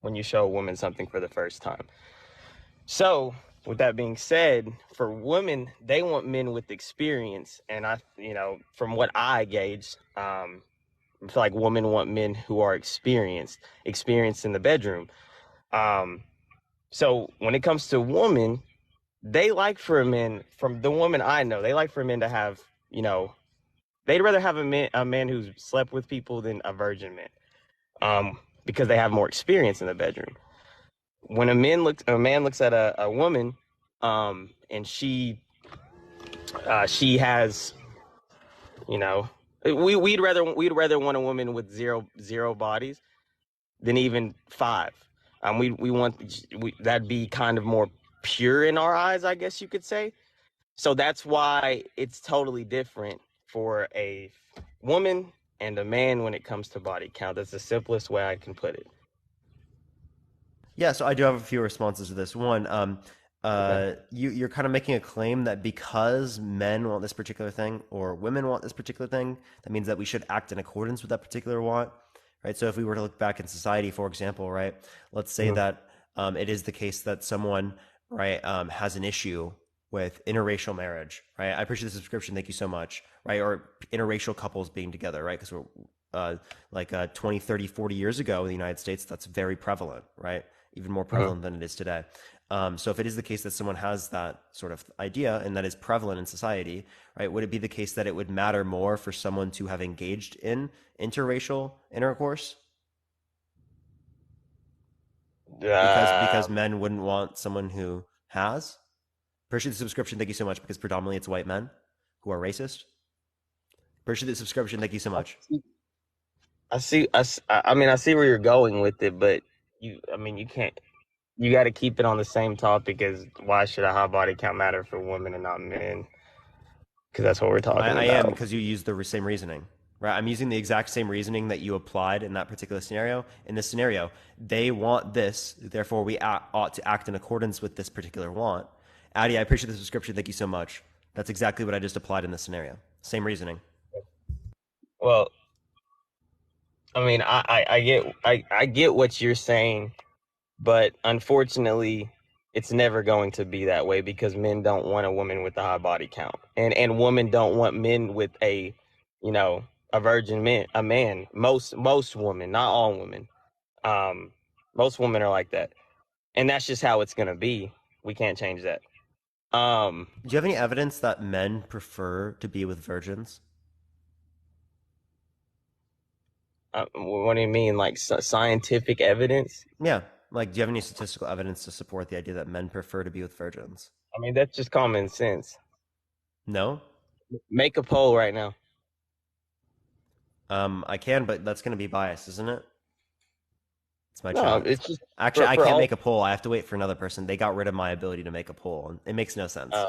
when you show a woman something for the first time. So, with that being said, for women, they want men with experience, and from what I gauge, I feel like women want men who are experienced in the bedroom. Um, so when it comes to women, they like for men, from the woman I know, they like for men to have, they'd rather have a man who's slept with people than a virgin man, because they have more experience in the bedroom. When a man looks at a woman, and she has, you know, we'd rather want a woman with zero bodies than even five. We want that'd be kind of more pure in our eyes, I guess you could say. So that's why it's totally different for a woman and a man when it comes to body count. That's the simplest way I can put it. Yeah, so I do have a few responses to this. One, Okay. you're kind of making a claim that because men want this particular thing or women want this particular thing, that means that we should act in accordance with that particular want, right? So if we were to look back in society, for example, right, let's say Mhm. that it is the case that someone, right, has an issue with interracial marriage, right? I appreciate the subscription, thank you so much, right? Or interracial couples being together, right? Because we're like 20, 30, 40 years ago in the United States, that's very prevalent, right? Even more Mhm. prevalent than it is today. So if it is the case that someone has that sort of idea and that is prevalent in society, right, would it be the case that it would matter more for someone to have engaged in interracial intercourse because Um, men wouldn't want someone who has? Appreciate the subscription, thank you so much. Because predominantly it's white men who are racist. Appreciate the subscription, thank you so much. I see where you're going with it, but you can't. You got to keep it on the same topic as why should a high body count matter for women and not men? Because that's what we're talking I am about. because you use the same reasoning, right? I'm using the exact same reasoning that you applied in that particular scenario. In this scenario, they want this, therefore we ought to act in accordance with this particular want. Addy, I appreciate the subscription. Thank you so much. That's exactly what I just applied in this scenario. Same reasoning. Well, I get what you're saying, but unfortunately, it's never going to be that way because men don't want a woman with a high body count, and women don't want men with you know, a virgin man. Most women, not all women. Um, Most women are like that, and that's just how it's gonna be. We can't change that. Um, Do you have any evidence that men prefer to be with virgins? what do you mean, like scientific evidence? Yeah. Like, do you have any statistical evidence to support the idea that men prefer to be with virgins? I mean, that's just common sense. No? Make a poll right now. I can, but that's going to be biased, isn't it? It's my No, chat. it's just Actually, I for can't all. make a poll. I have to wait for another person. They got rid of my ability to make a poll, and it makes no sense.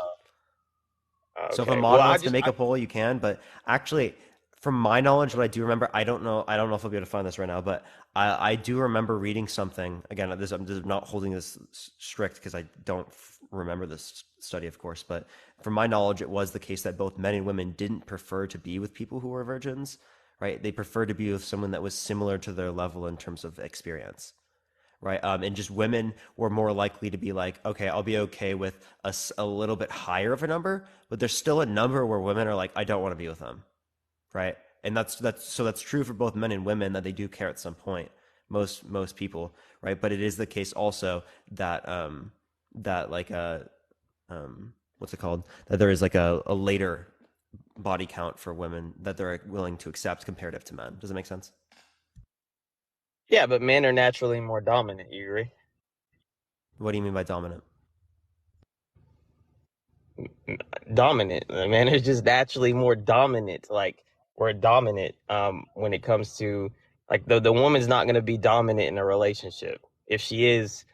Uh, So if a okay. mod Well, wants to make a poll, you can. But actually, from my knowledge, what I do remember, I don't know. I don't know if I'll be able to find this right now, but I do remember reading something. Again, I'm just not holding this strict because I don't remember this study, of course. But from my knowledge, it was the case that both men and women didn't prefer to be with people who were virgins, right? They preferred to be with someone that was similar to their level in terms of experience, right? And just women were more likely to be like, okay, I'll be okay with a little bit higher of a number, but there's still a number where women are like, I don't want to be with them, right? And that's true for both men and women, that they do care at some point. Most people, right? But it is the case also that that like what's it called? That there is like a later body count for women that they're willing to accept comparative to men. Does it make sense? Yeah, but men are naturally more dominant. You agree? What do you mean by dominant? Dominant. Men are just naturally more dominant. Like we're dominant. When it comes to like the woman's not going to be dominant in a relationship. If she is,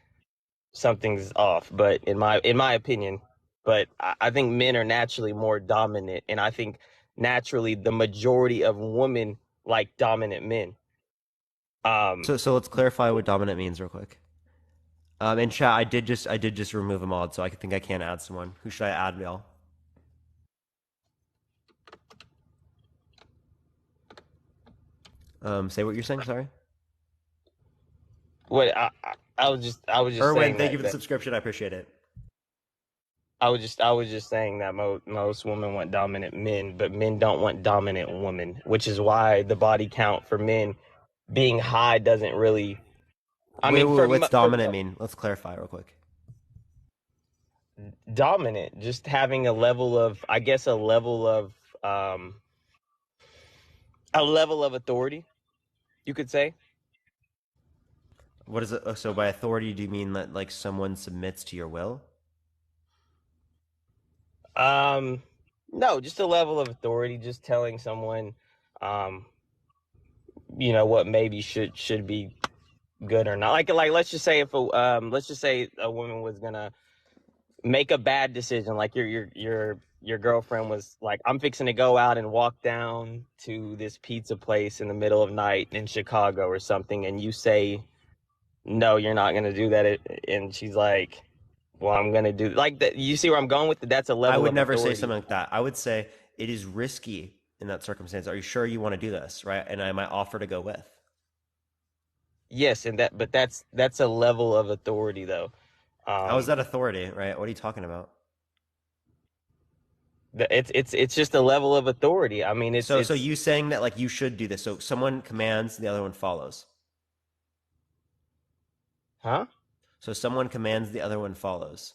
something's off. But in my opinion, but I think men are naturally more dominant, and I think naturally the majority of women like dominant men. So let's clarify what dominant means real quick. In chat, I did just remove a mod, so I think I can add someone. Who should I add, y'all? Say what you're saying. Sorry. What I was just Erwin, saying thank you that for the subscription. I appreciate it. I was just saying that most women want dominant men, but men don't want dominant women, which is why the body count for men being high doesn't really. I mean, What's dominant mean? Let's clarify real quick. dominant, just having a level of, I guess, um, a level of authority, you could say. What is it? Oh, so by authority, do you mean that like someone submits to your will? Um, no, just a level of authority, just telling someone, um, what maybe should be good or not. Like let's just say a woman was gonna make a bad decision, like your girlfriend was like, I'm fixing to go out and walk down to this pizza place in the middle of night in Chicago or something, and you say no, you're not gonna do that, and she's like, well, I'm gonna do like that. You see where I'm going with it? That's a I level would of never say authority. something like that. I would say it is risky in that circumstance. Are you sure you want to do this, right? And I might offer to go with. Yes, but that's a level of authority though. How is Um, that authority, right? What are you talking about? it's just a level of authority. I mean, So you saying that like you should do this. So someone commands, the other one follows. huh? So someone commands, the other one follows.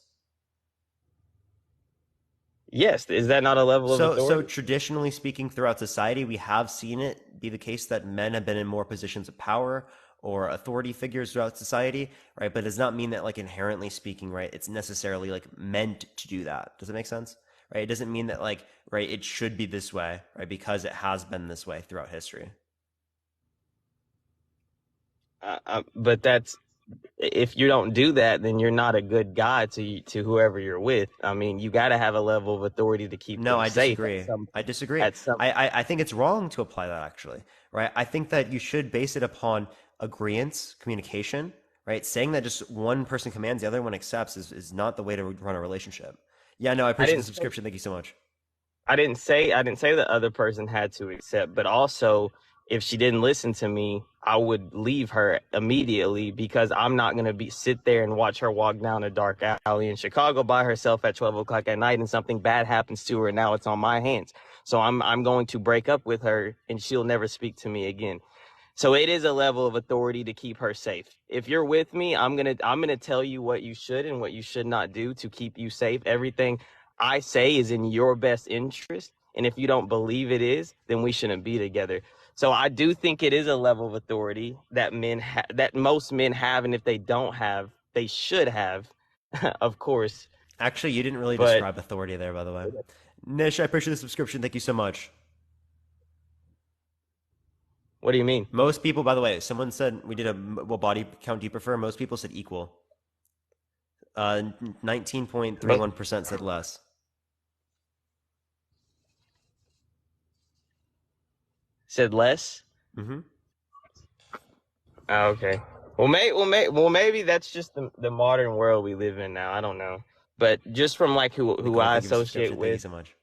Yes, is that not a level of So authority? traditionally speaking, throughout society, we have seen it be the case that men have been in more positions of power or authority figures throughout society, right? But it does not mean that, like, inherently speaking, right, it's necessarily like meant to do that. Does it make sense? Right? It doesn't mean that, like, right, it should be this way, right? Because it has been this way throughout history. But that's, if you don't do that, then you're not a good guy to whoever you're with. I mean, you got to have a level of authority to keep No, them I safe disagree. I disagree. at some. I think it's wrong to apply that, actually, right? I think that you should base it upon agreement, communication, right? Saying that just one person commands, the other one accepts is not the way to run a relationship. Yeah, no, I I appreciate the didn't say subscription. Thank you so much. I didn't say the other person had to accept, but also if she didn't listen to me, I would leave her immediately, because I'm not gonna be sit there and watch her walk down a dark alley in Chicago by herself at 12 o'clock at night, and something bad happens to her, and now it's on my hands. So I'm going to break up with her, and she'll never speak to me again. So it is a level of authority to keep her safe. If you're with me, I'm gonna tell you what you should and what you should not do to keep you safe. Everything I say is in your best interest, and if you don't believe it is, then we shouldn't be together. So I do think it is a level of authority that that most men have, and if they don't have, they should have, of course. Actually, you didn't really But describe authority there, by the way. Nish, I appreciate the subscription. Thank you so much. what do you mean? Most people, by the way, someone said we did what body count do you prefer? Most people said equal. 19.31% said less. Said less? Mm-hmm. Oh, okay. Well, maybe that's just the modern world we live in now. I don't know, but just from like who Nicole, I thank you for the associate subscription. Thank you with so much.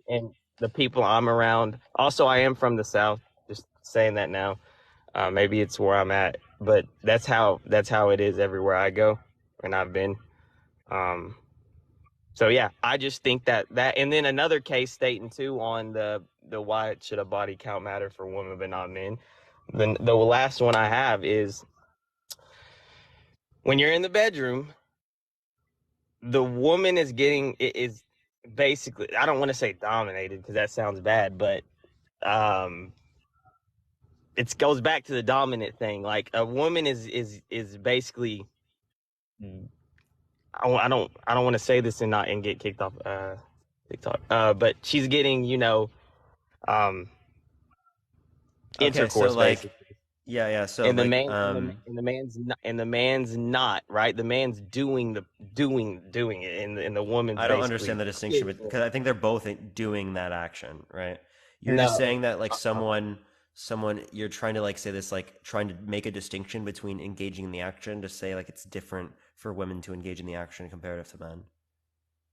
and the people I'm around. Also, I am from the South. Just saying that now. Maybe it's where I'm at, but that's how it is everywhere I go, and I've been. So yeah, I just think that, and then another case stating too on the why should a body count matter for women but not men. Then the last one I have is when you're in the bedroom, the woman is basically, I don't want to say dominated because that sounds bad, but it goes back to the dominant thing. Like a woman is basically, I don't want to say this and get kicked off TikTok. But she's getting, Okay, so intercourse like, basically. yeah. So And the like, man and the man's not, right? The man's doing it, and the woman's I don't basically understand the distinction, because I think they're both doing that action, right? You're just no. saying that like someone you're trying to like say this, like trying to make a distinction between engaging in the action to say like it's different for women to engage in the action comparative to men.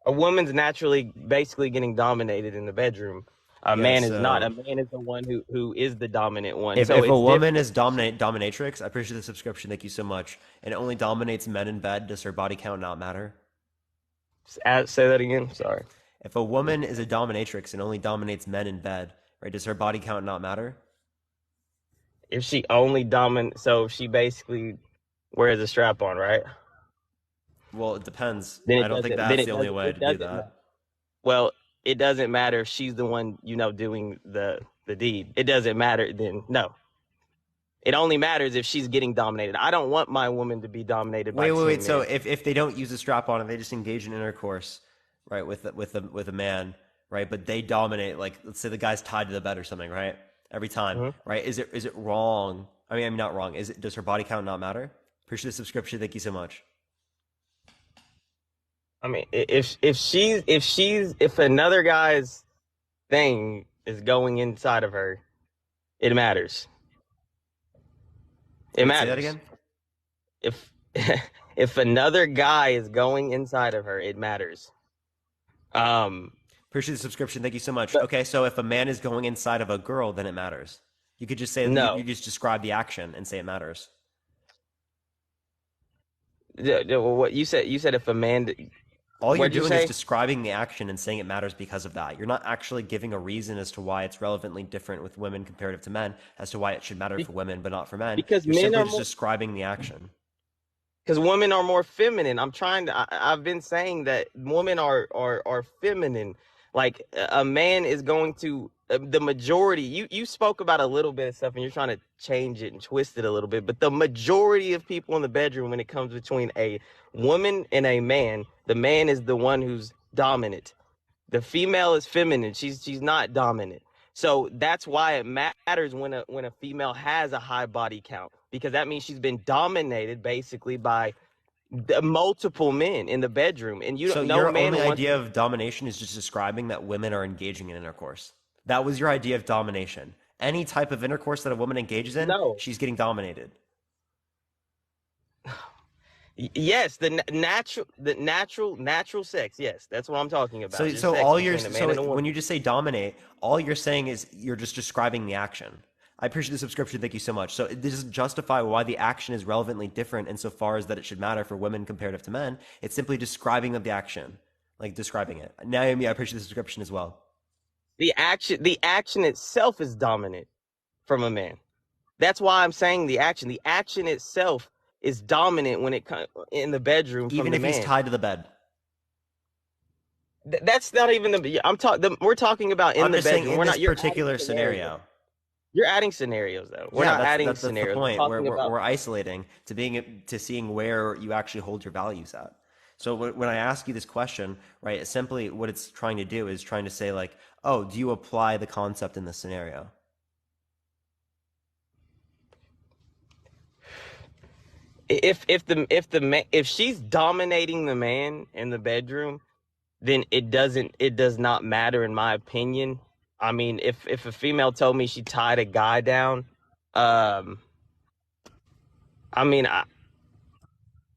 A woman's naturally basically getting dominated in the bedroom. A Yeah, man is not. A so man is the one who is the dominant one. if So a it's woman different. is dominatrix, I appreciate the subscription. Thank you so much. And only dominates men in bed, does her body count not matter? Say that again. Sorry. If a woman is a dominatrix and only dominates men in bed, right, does her body count not matter? If she only so she basically wears a strap on, right? Well, it depends. Then I it don't think doesn't. Then that's it the only doesn't. way It to do doesn't. that. Well, it doesn't matter if she's the one, doing the deed. It doesn't matter then. No. It only matters if she's getting dominated. I don't want my woman to be dominated by 10 Wait. men. So if they don't use a strap on and they just engage in intercourse, right, with a man, right, but they dominate, like let's say the guy's tied to the bed or something, right, every time, right? Is it wrong? I mean, not wrong. Does her body count not matter? Appreciate the subscription. Thank you so much. I mean, if another guy's thing is going inside of her, it matters. It matters. Say that again. If if another guy is going inside of her, it matters. Appreciate the subscription. Thank you so much. Okay, so if a man is going inside of a girl, then it matters. You could just say no. you just describe the action and say it matters. What you said if a man. All you're doing is describing the action and saying it matters because of that. You're not actually giving a reason as to why it's relevantly different with women comparative to men, as to why it should matter for women but not for men. Because you're men simply are just describing the action. Because women are more feminine. I've been saying that women are feminine. Like a man is going to the majority. You spoke about a little bit of stuff, and you're trying to change it and twist it a little bit. But the majority of people in the bedroom, when it comes between a woman and a man, the man is the one who's dominant. The female is feminine. She's not dominant. So that's why it matters when a female has a high body count, because that means she's been dominated basically by multiple men in the bedroom, and So your only idea of domination is just describing that women are engaging in intercourse. That was your idea of domination. Any type of intercourse that a woman engages in, she's getting dominated. Yes, the natural sex. Yes, that's what I'm talking about. So when you just say dominate, all you're saying is you're just describing the action. I appreciate the subscription. Thank you so much. So it doesn't justify why the action is relevantly different insofar as that it should matter for women comparative to men. It's simply describing the action, like describing it. Naomi, I appreciate the subscription as well. The action itself is dominant from a man. That's why I'm saying the action. The action itself is dominant when it comes in the bedroom from Even the if he's man. tied to the bed. That's not even the. I'm talking. We're talking about in I'm the just saying bedroom. in We're this not. You're adding particular scenarios. scenario. You're adding scenarios though. We're Yeah, not adding that's the scenarios. We're point. talking about. We're isolating to seeing where you actually hold your values at. So when I ask you this question, right, simply what it's trying to do is trying to say like, oh, do you apply the concept in this scenario? If she's dominating the man in the bedroom, then it does not matter in my opinion. I mean, if a female told me she tied a guy down, um, I mean,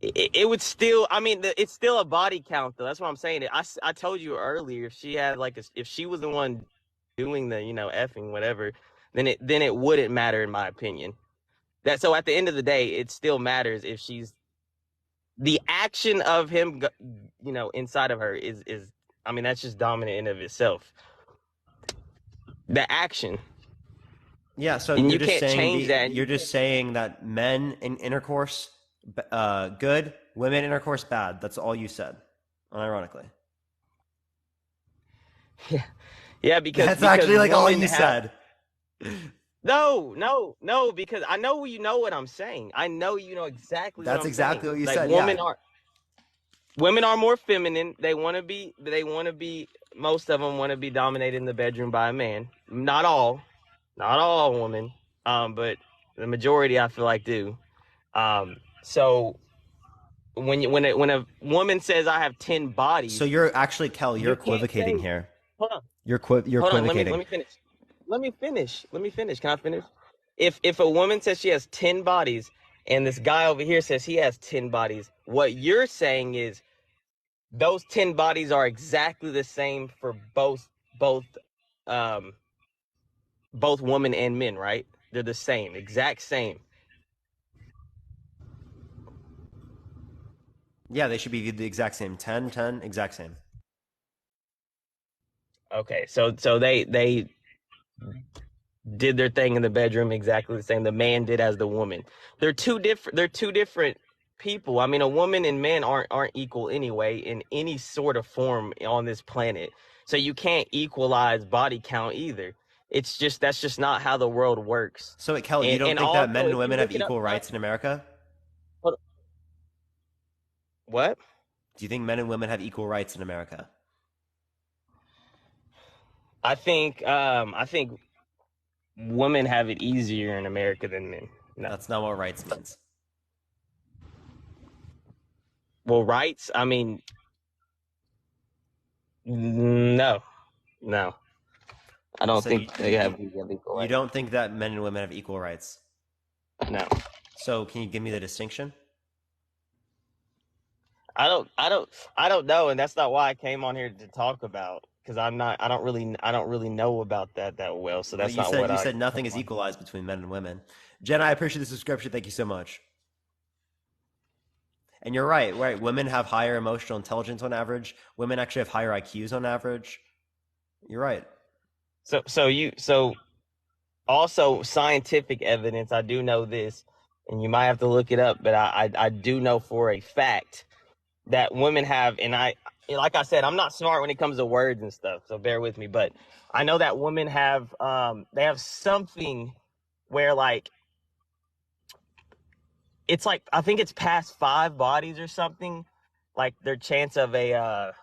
it would still. I mean, it's still a body count though. That's what I'm saying. I told you earlier, if she had like if she was the one doing the effing whatever, then it wouldn't matter in my opinion. That so at the end of the day, it still matters if she's the action of him, inside of her is. I mean, that's just dominant in of itself. The action. Yeah, so And you're you just can't saying change that. you're just saying that men in intercourse good, women intercourse bad. That's all you said. Unironically. Yeah, because That's actually like all women you said. No, because I know you know what I'm saying. I know you know exactly what That's I'm exactly saying. what you Like said. Yeah. women are more feminine. They want to be most of them want to be dominated in the bedroom by a man. Not all women. But the majority I feel like do. So when a woman says I have 10 So bodies, you're actually Kel, you're you can't equivocating say, here. hold on. You're Hold on, equivocating. let me finish. Let me finish. Can I finish? If a woman says she has 10 bodies and this guy over here says he has 10 bodies, what you're saying is those 10 bodies are exactly the same for both um both women and men, right? They're the same, exact same. Yeah, they should be the exact same. 10, 10, exact same. Okay, so they did their thing in the bedroom exactly the same. The man did as the woman. They're two different people. I mean, a woman and men aren't equal anyway in any sort of form on this planet. So you can't equalize body count either. It's just that's just not how the world works. So Kel, you And don't and think that also men and if you women have look it up, equal rights in America? what? Do you think men and women have equal rights in America? I think women have it easier in America than men. No. That's not what rights means. Well, rights, I mean, no. No. I don't So think they have equal you rights. don't think that men and women have equal rights? No. So can you give me the distinction? I don't know, and that's not why I came on here to talk about because I don't really know about that well. So Well, that's not what you I said nothing came is on. equalized between men and women. Jen, I appreciate the subscription. Thank you so much. And you're right, right? Women have higher emotional intelligence on average. Women actually have higher IQs on average. You're right. So also scientific evidence. I do know this, and you might have to look it up, but I do know for a fact that women have, and like I said, I'm not smart when it comes to words and stuff, so bear with me. But I know that women have they have something where like it's like I think it's past 5 bodies or something. Like their chance of a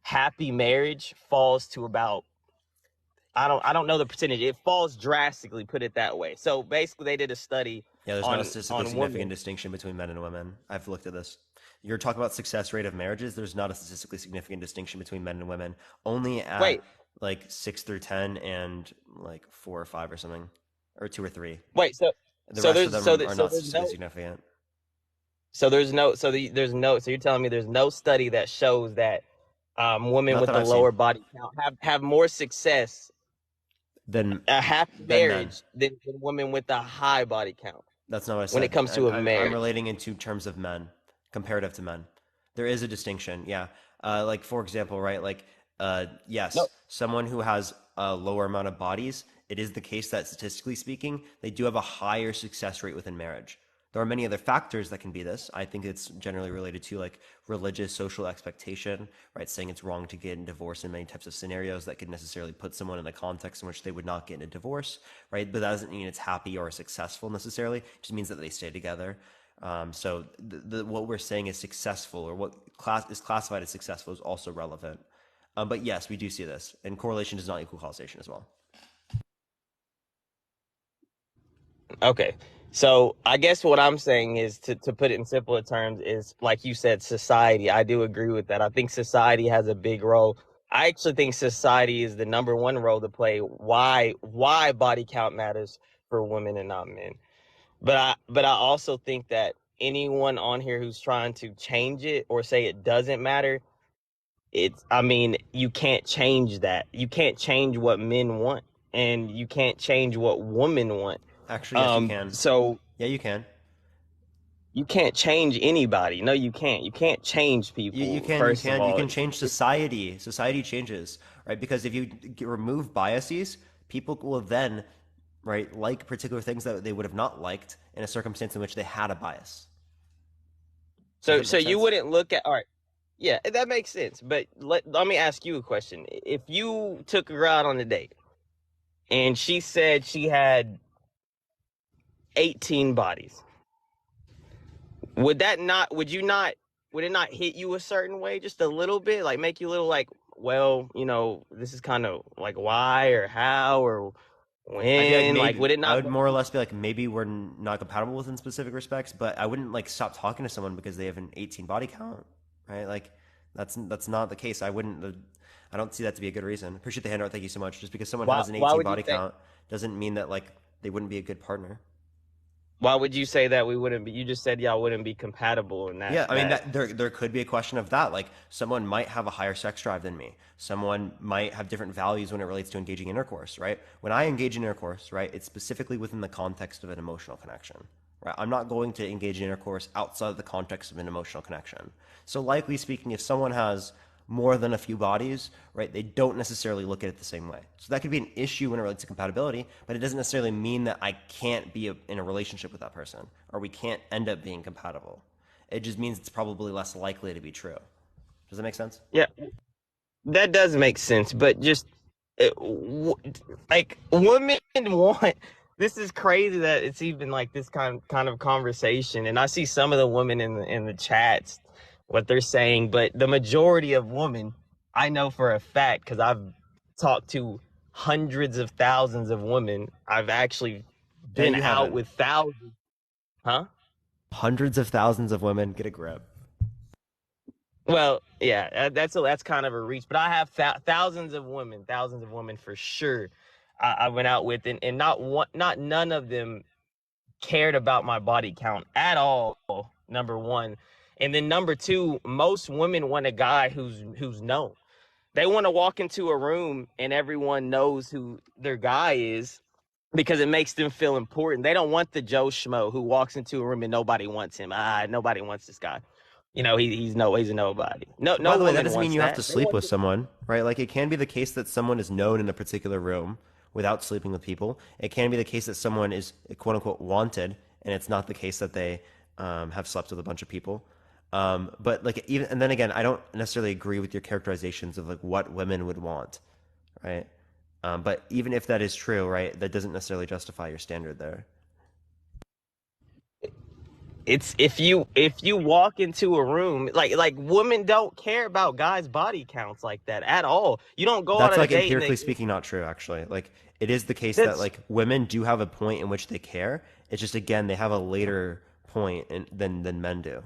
happy marriage falls to about I don't know the percentage. It falls drastically, put it that way. So basically they did a study Yeah, there's not a statistically on significant women. distinction between men and women. I've looked at this. You're talking about success rate of marriages. There's not a statistically significant distinction between men and women. Only at Wait. like 6 through 10 and like 4 or 5 or something, or 2 or 3. Wait, so The so rest there's of them so are so not there's statistically no significant. so there's no so the, there's no so you're telling me there's no study that shows that women Not with that the I've seen. lower body count have more success Then a happy than men. marriage than women with a high body count That's not what I when it said. comes to a I'm marriage. relating into terms of men, comparative to men. There is a distinction, yeah. Like for example, right? Like, yes, No, someone who has a lower amount of bodies it is the case that statistically speaking, they do have a higher success rate within marriage. There are many other factors that can be this. I think it's generally related to like religious social expectation, right? Saying it's wrong to get in divorce in many types of scenarios that could necessarily put someone in a context in which they would not get in a divorce, right? But that doesn't mean it's happy or successful necessarily. It just means that they stay together. So what we're saying is successful, or what is classified as successful, is also relevant. But yes, we do see this, and correlation does not equal causation as well. Okay. So I guess what I'm saying is, to put it in simpler terms, is like you said, society. I do agree with that. I think society has a big role. I actually think society is the number one role to play. Why body count matters for women and not men. But I also think that anyone on here who's trying to change it or say it doesn't matter, you can't change that. You can't change what men want, and you can't change what women want. Actually, yes, you can. So yeah, you can. You can't change anybody. No, you can't. You can't change people. You can. First of all, You can change society. Society changes, right? Because if you remove biases, people will then, right, like particular things that they would have not liked in a circumstance in which they had a bias. So you wouldn't look at, all right, yeah, that makes sense. But let me ask you a question. If you took her out on a date and she said she had 18 bodies, would it not hit you a certain way, just a little bit, like make you a little like, well, this is kind of like why or how or when, like would it not? I would more or less be like, maybe we're not compatible within specific respects, but I wouldn't like stop talking to someone because they have an 18 body count, right? Like that's not the case. I don't see that to be a good reason. Appreciate the handout. Thank you so much. Just because someone has an 18 body count doesn't mean that like they wouldn't be a good partner. Why would you say that we wouldn't be? You just said y'all wouldn't be compatible in that. Yeah, I mean, there could be a question of that. Like, someone might have a higher sex drive than me. Someone might have different values when it relates to engaging intercourse, right? When I engage in intercourse, right, it's specifically within the context of an emotional connection, right? I'm not going to engage in intercourse outside of the context of an emotional connection. So likely speaking, if someone has more than a few bodies, right, they don't necessarily look at it the same way. So that could be an issue when it relates to compatibility, but it doesn't necessarily mean that I can't be in a relationship with that person, or we can't end up being compatible. It just means it's probably less likely to be true. Does that make sense? Yeah, that does make sense, but just like women want. This is crazy that it's even like this kind of conversation, and I see some of the women in the chats what they're saying, but the majority of women, I know for a fact, because I've talked to hundreds of thousands of women. I've actually been out with thousands. Huh? Hundreds of thousands of women. Get a grip. Well, yeah, that's kind of a reach, but I have thousands of women for sure. I went out with, and not none of them cared about my body count at all. Number one. And then number two, most women want a guy who's known. They want to walk into a room and everyone knows who their guy is, because it makes them feel important. They don't want the Joe Schmo who walks into a room and nobody wants him. Nobody wants this guy. He's a nobody. No. By the way, that doesn't mean you have to sleep with someone, right? Like, it can be the case that someone is known in a particular room without sleeping with people. It can be the case that someone is quote unquote wanted, and it's not the case that they have slept with a bunch of people. But like, even, and then again, I don't necessarily agree with your characterizations of like what women would want, right? But even if that is true, right, that doesn't necessarily justify your standard there. It's if you walk into a room, like women don't care about guys' body counts like that at all. You don't go That's on a like date. Empirically speaking, not true. Actually, like, it is the case that like women do have a point in which they care. It's just, again, they have a later point than men do.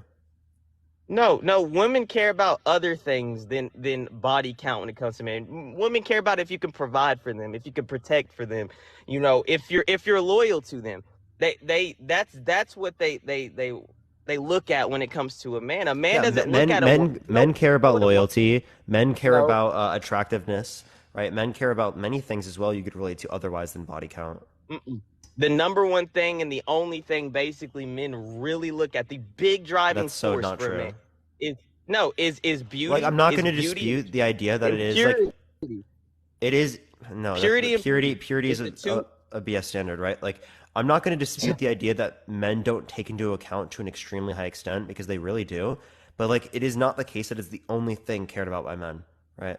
No, women care about other things than body count when it comes to men. Women care about if you can provide for them, if you can protect for them, if you're loyal to them. That's what they look at when it comes to a man. A man doesn't look at a woman. Men care about loyalty. Men care about attractiveness, right? Men care about many things as well you could relate to otherwise than body count. The number one thing and the only thing basically men really look at, the big driving force for men, is beauty. Like, I'm not going to dispute the idea that it is like, it is No, Purity that and beauty purity is is the two. a BS standard, right? Like I'm not going to dispute the idea that men don't take into account to an extremely high extent because they really do, but like it is not the case that it's the only thing cared about by men, right?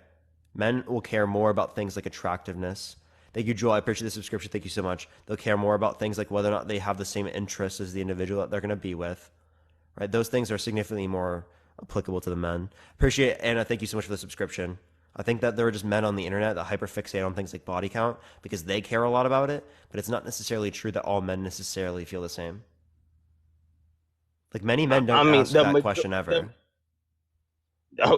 Men will care more about things like attractiveness. Thank you, Joel. I appreciate the subscription. Thank you so much. They'll care more about things like whether or not they have the same interests as the individual that they're going to be with, right? Those things are significantly more applicable to the men. Appreciate it, Anna. Thank you so much for the subscription. I think that there are just men on the internet that hyperfixate on things like body count because they care a lot about it, but it's not necessarily true that all men necessarily feel the same. Like many men I don't mean, ask that question ever.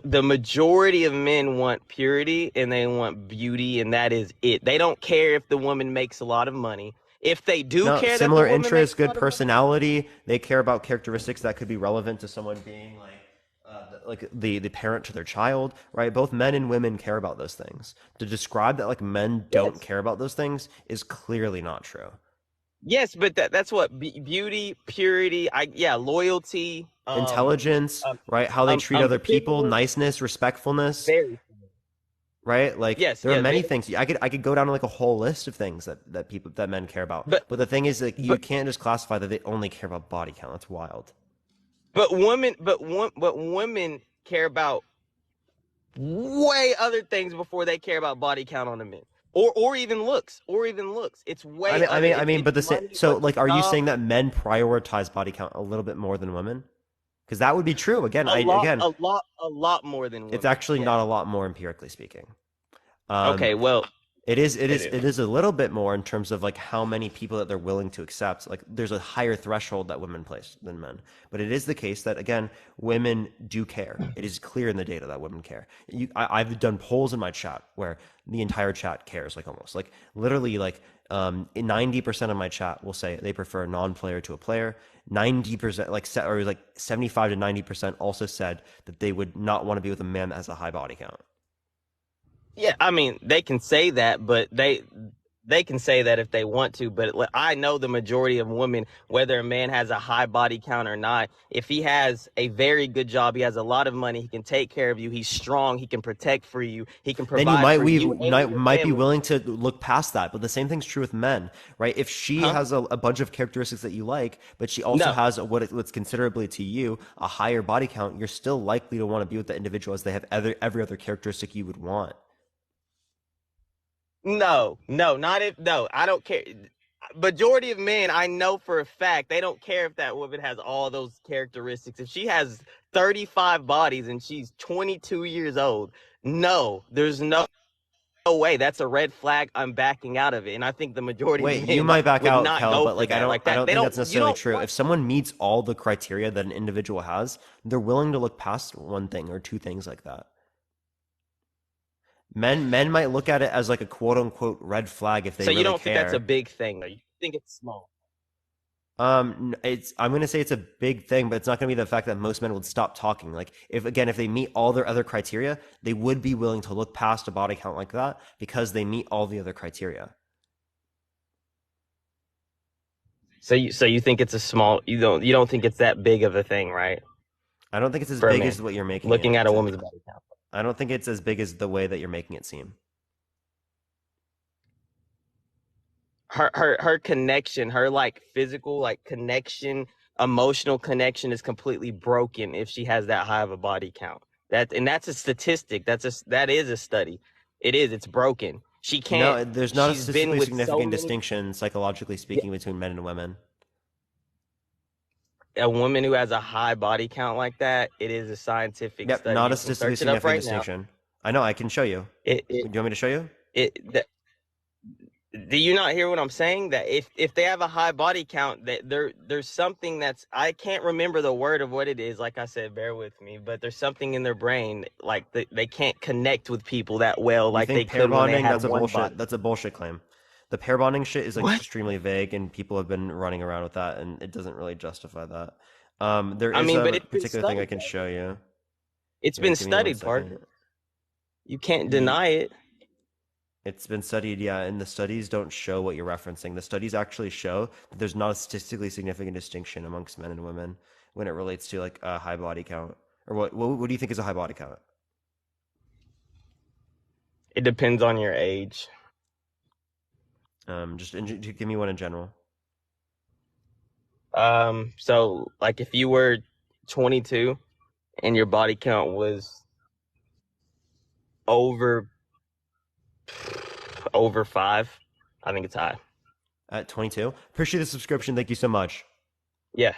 the majority of men want purity and they want beauty, and that is it. They don't care if the woman makes a lot of money. If they do No, care that the similar woman interests, makes a good lot of money, personality. They care about characteristics that could be relevant to someone being like the parent to their child, right? Both men and women care about those things. To describe that like men don't yes, care about those things is clearly not true. yes, but that's what beauty, purity, loyalty, Intelligence, right? How they treat other people, similar, niceness, respectfulness, very similar. right? Like Yes, there are yes, many very things. I could go down to like a whole list of things that people that men care about. but But the thing is like you but can't just classify that they only care about body count. That's wild. but women care about way other things before they care about body count on the men, or even looks. It's I way mean, I other. mean, I mean, It's but the same. money. So, What's the like, are you job? saying that men prioritize body count a little bit more than women? Because that would be true. Again, A lot more than it's women. actually Yes. not a lot more empirically speaking. Um, Okay. Well, it is. it is a little bit more in terms of like how many people that they're willing to accept. Like, there's a higher threshold that women place than men. But it is the case that again, women do care. It is clear in the data that women care. I've done polls in my chat where the entire chat cares, like almost like literally like 90% of my chat will say they prefer a non-player to a player. 90% or like 75 to 90% also said that they would not want to be with a man that has a high body count. Yeah. I mean, they can say that, but they can say that if they want to, but I know the majority of women, whether a man has a high body count or not, if he has a very good job, he has a lot of money, he can take care of you, he's strong, he can protect for you, he can Then you provide for you and your might be family. willing to look past that. But the same thing's true with men, right? If she Huh? has a bunch of characteristics that you like, but she also No. has what's considerably to you a higher body count, you're still likely to want to be with that individual as they have every other characteristic you would want. No, not if no, I don't care. Majority of men, I know for a fact, they don't care if that woman has all those characteristics. If she has 35 bodies and she's 22 years old, no, there's no way. That's a red flag. I'm backing out of it. And I think the majority of Wait, you men might back would out, not Kel, go but for like that. Like I that. don't They think don't, that's you necessarily don't true. want, If someone meets all the criteria that an individual has, they're willing to look past one thing or two things like that. Men might look at it as like a quote unquote red flag if they so you really don't think that's a care. big thing though. You think it's small. It's I'm gonna say it's a big thing, but it's not gonna be the fact that most men would stop talking. Like if they meet all their other criteria, they would be willing to look past a body count like that because they meet all the other criteria. So you think it's a small, you don't think it's that big of a thing, right? I don't think it's as For a big man, as what you're making looking it at a to. woman's body count. I don't think it's as big as the way that you're making it seem. Her connection, her like physical like connection, emotional connection is completely broken if she has that high of a body count. That's a statistic. That is a study. It's broken. She can't. No, there's not a She's been statistically with so significant many. distinction psychologically Yeah, speaking between men and women. a woman who has a high body count like that, it is a scientific Yep, study. not You a can statistically search it up significant right now. distinction. I know, I can show you. It Do it you want me to show you? it. Do you not hear what I'm saying? That if they have a high body count, that there's something that's, I can't remember the word of what it is. Like I said, bear with me. But there's something in their brain, like they can't connect with people that well, You like they think pair could when they bonding? had That's a one bullshit. body. That's a bullshit claim. The pair bonding shit is like What? extremely vague, and people have been running around with that, and it doesn't really justify that. There I is mean, but a it's been particular thing I studied, can Parker. show you. It's Here, been give me one studied, second. Parker. You can't Ye- deny it. It's been studied, yeah, and the studies don't show what you're referencing. The studies actually show that there's not a statistically significant distinction amongst men and women when it relates to like a high body count. Or what do you think is a high body count? It depends on your age. Just give me one in general. So like if you were 22 and your body count was over over 5, I think it's high. At 22, appreciate the subscription. Thank you so much. Yeah,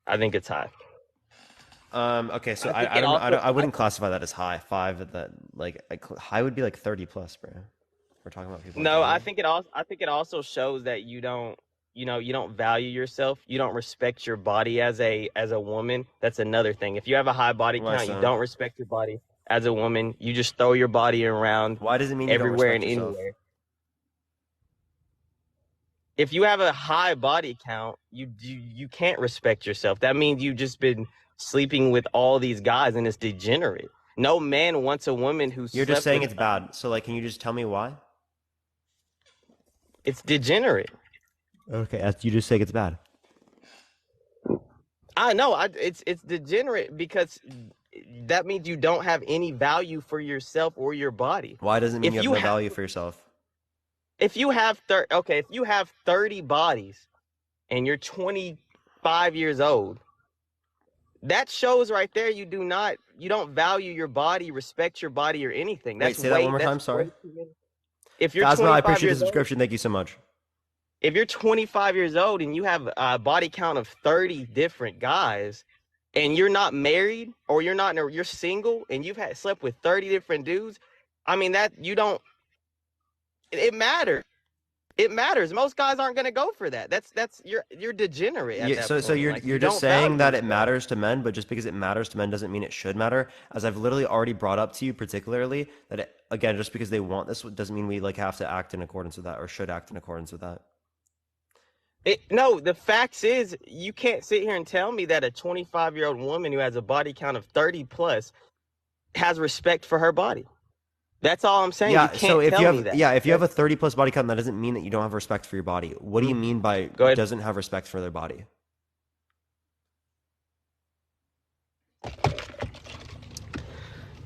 I think it's high. Okay, so I think I it don't know. also I wouldn't classify that as high. 5 at that, like high would be like 30 plus, bro. We're talking about people like No, I me. think it also shows that you don't, you don't value yourself. You don't respect your body as a woman. That's another thing. If you have a high body Why count, you so? don't respect your body as a woman. You just throw your body around Why does it mean you don't everywhere respect and yourself? anywhere. If you have a high body count, you can't respect yourself. That means you've just been sleeping with all these guys and it's degenerate. No man wants a woman who You're just slept saying with it's bad. So like, can you just tell me why? it's degenerate. Okay, you just saying it's bad. I know. It's degenerate because that means you don't have any value for yourself or your body. Why does it mean If you have you no have value for yourself? if you have if you have 30 bodies and you're 25 years old, that shows right there you don't value your body, respect your body or anything. Wait, say that one more That's time. way Sorry, too many. If you're Phasma. I 25 appreciate the years old, subscription. Thank you so much. if you're 25 years old and you have a body count of 30 different guys and you're not married or you're single and you've slept with 30 different dudes, I mean that you don't it matters. It matters. Most guys aren't going to go for that. That's you're degenerate at Yeah, that so point. you're Like you just don't saying value that it yourself. matters to men, but just because it matters to men doesn't mean it should matter. As I've literally already brought up to you, particularly that again, just because they want this doesn't mean we like have to act in accordance with that or should act in accordance with that. No, the facts is you can't sit here and tell me that a 25-year-old woman who has a body count of 30 plus has respect for her body. That's all I'm saying. You Yeah, so can't tell me that. if you have a 30 plus body count, that doesn't mean that you don't have respect for your body. What do you mean by Go ahead. doesn't have respect for their body?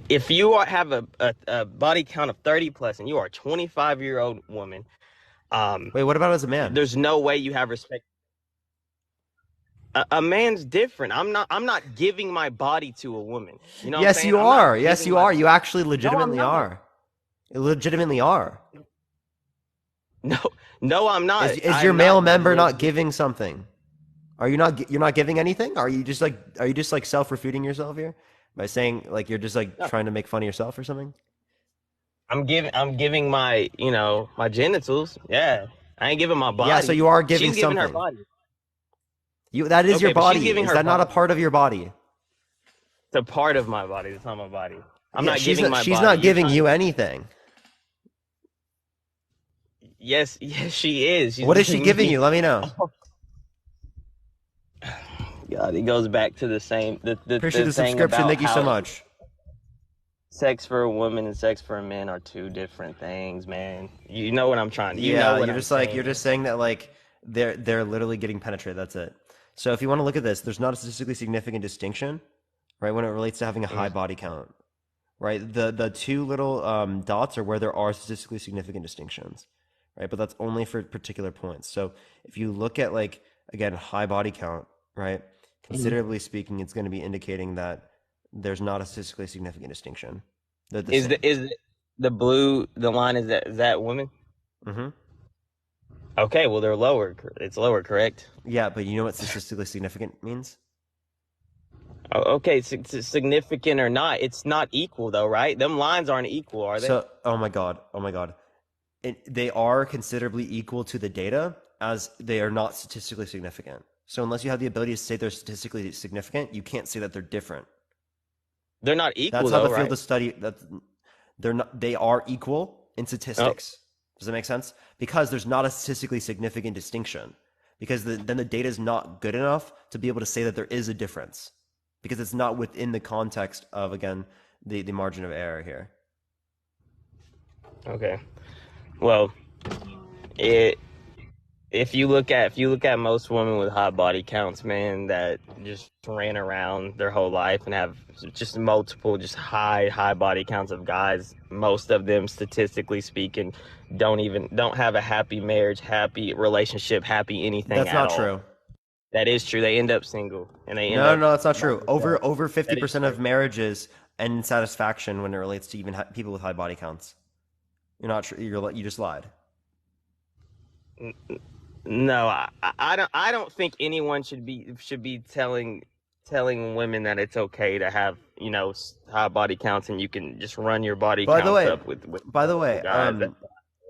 If you have a body count of 30 plus and you are a 25-year-old woman, Wait, what about as a man? there's no way you have respect. A man's different. I'm not giving my body to a woman. You know what I'm Yes, saying? you I'm not are. Yes, giving you my are. You body. actually No, I'm legitimately not. are. You legitimately are. No, I'm not. Is your I'm male not member not giving something? Are you not? You're not giving anything? Are you just like self-refuting yourself here by saying like you're just like No, trying to make fun of yourself or something? I'm giving my my genitals. Yeah, I ain't giving my Yeah, so body. you are giving She's giving her something. body. That is your Okay, but she's body. giving Is her that not a body. part of your body? It's a part of my body. It's not my body. I'm Yeah, not giving my she's body. not giving you anything. Yes, she is. She's What is she giving giving me. you? Let me know. God, it goes back to the same Appreciate the the thing subscription. about Thank you so how much. sex for a woman and sex for a man are two different things, man. You know what I'm trying to. You know Yeah, what you're I'm just like you're saying. just saying that like they're literally getting penetrated. That's it. So if you want to look at this, there's not a statistically significant distinction, right, when it relates to having a high body count, right? The two little dots are where there are statistically significant distinctions, right? But that's only for particular points. So if you look at like again high body count, right, considerably speaking, it's going to be indicating that there's not a statistically significant distinction. They're the Is same. the blue the line is that women? Mm-hmm. Okay, well they're lower. It's lower, correct? Yeah, but you know what statistically significant means? Okay, significant or not, it's not equal though, right? Them lines aren't equal, are they? So, oh my God, they are considerably equal to the data as they are not statistically significant. So unless you have the ability to say they're statistically significant, you can't say that they're different. They're not equal That's how though, the field right? of study that they're not. They are equal in Oh, statistics. Does that make sense? Because there's not a statistically significant distinction. Because then the data is not good enough to be able to say that there is a difference. Because it's not within the context of again the margin of error here. okay. Well, it if you look at most women with high body counts, man, that just ran around their whole life and have just multiple, just high body counts of guys, most of them, statistically speaking, don't have a happy marriage, happy relationship, happy anything That's at not all. true. That is true. They end up single and they end No, up no, that's not by true. themselves. Over That is 50% true. of marriages end in satisfaction when it relates to even people with high body counts. You're not true. You just lied. No, I don't think anyone should be telling women that it's okay to have, high body counts and you can just run your body By the counts way, up with by the multiple way, guys.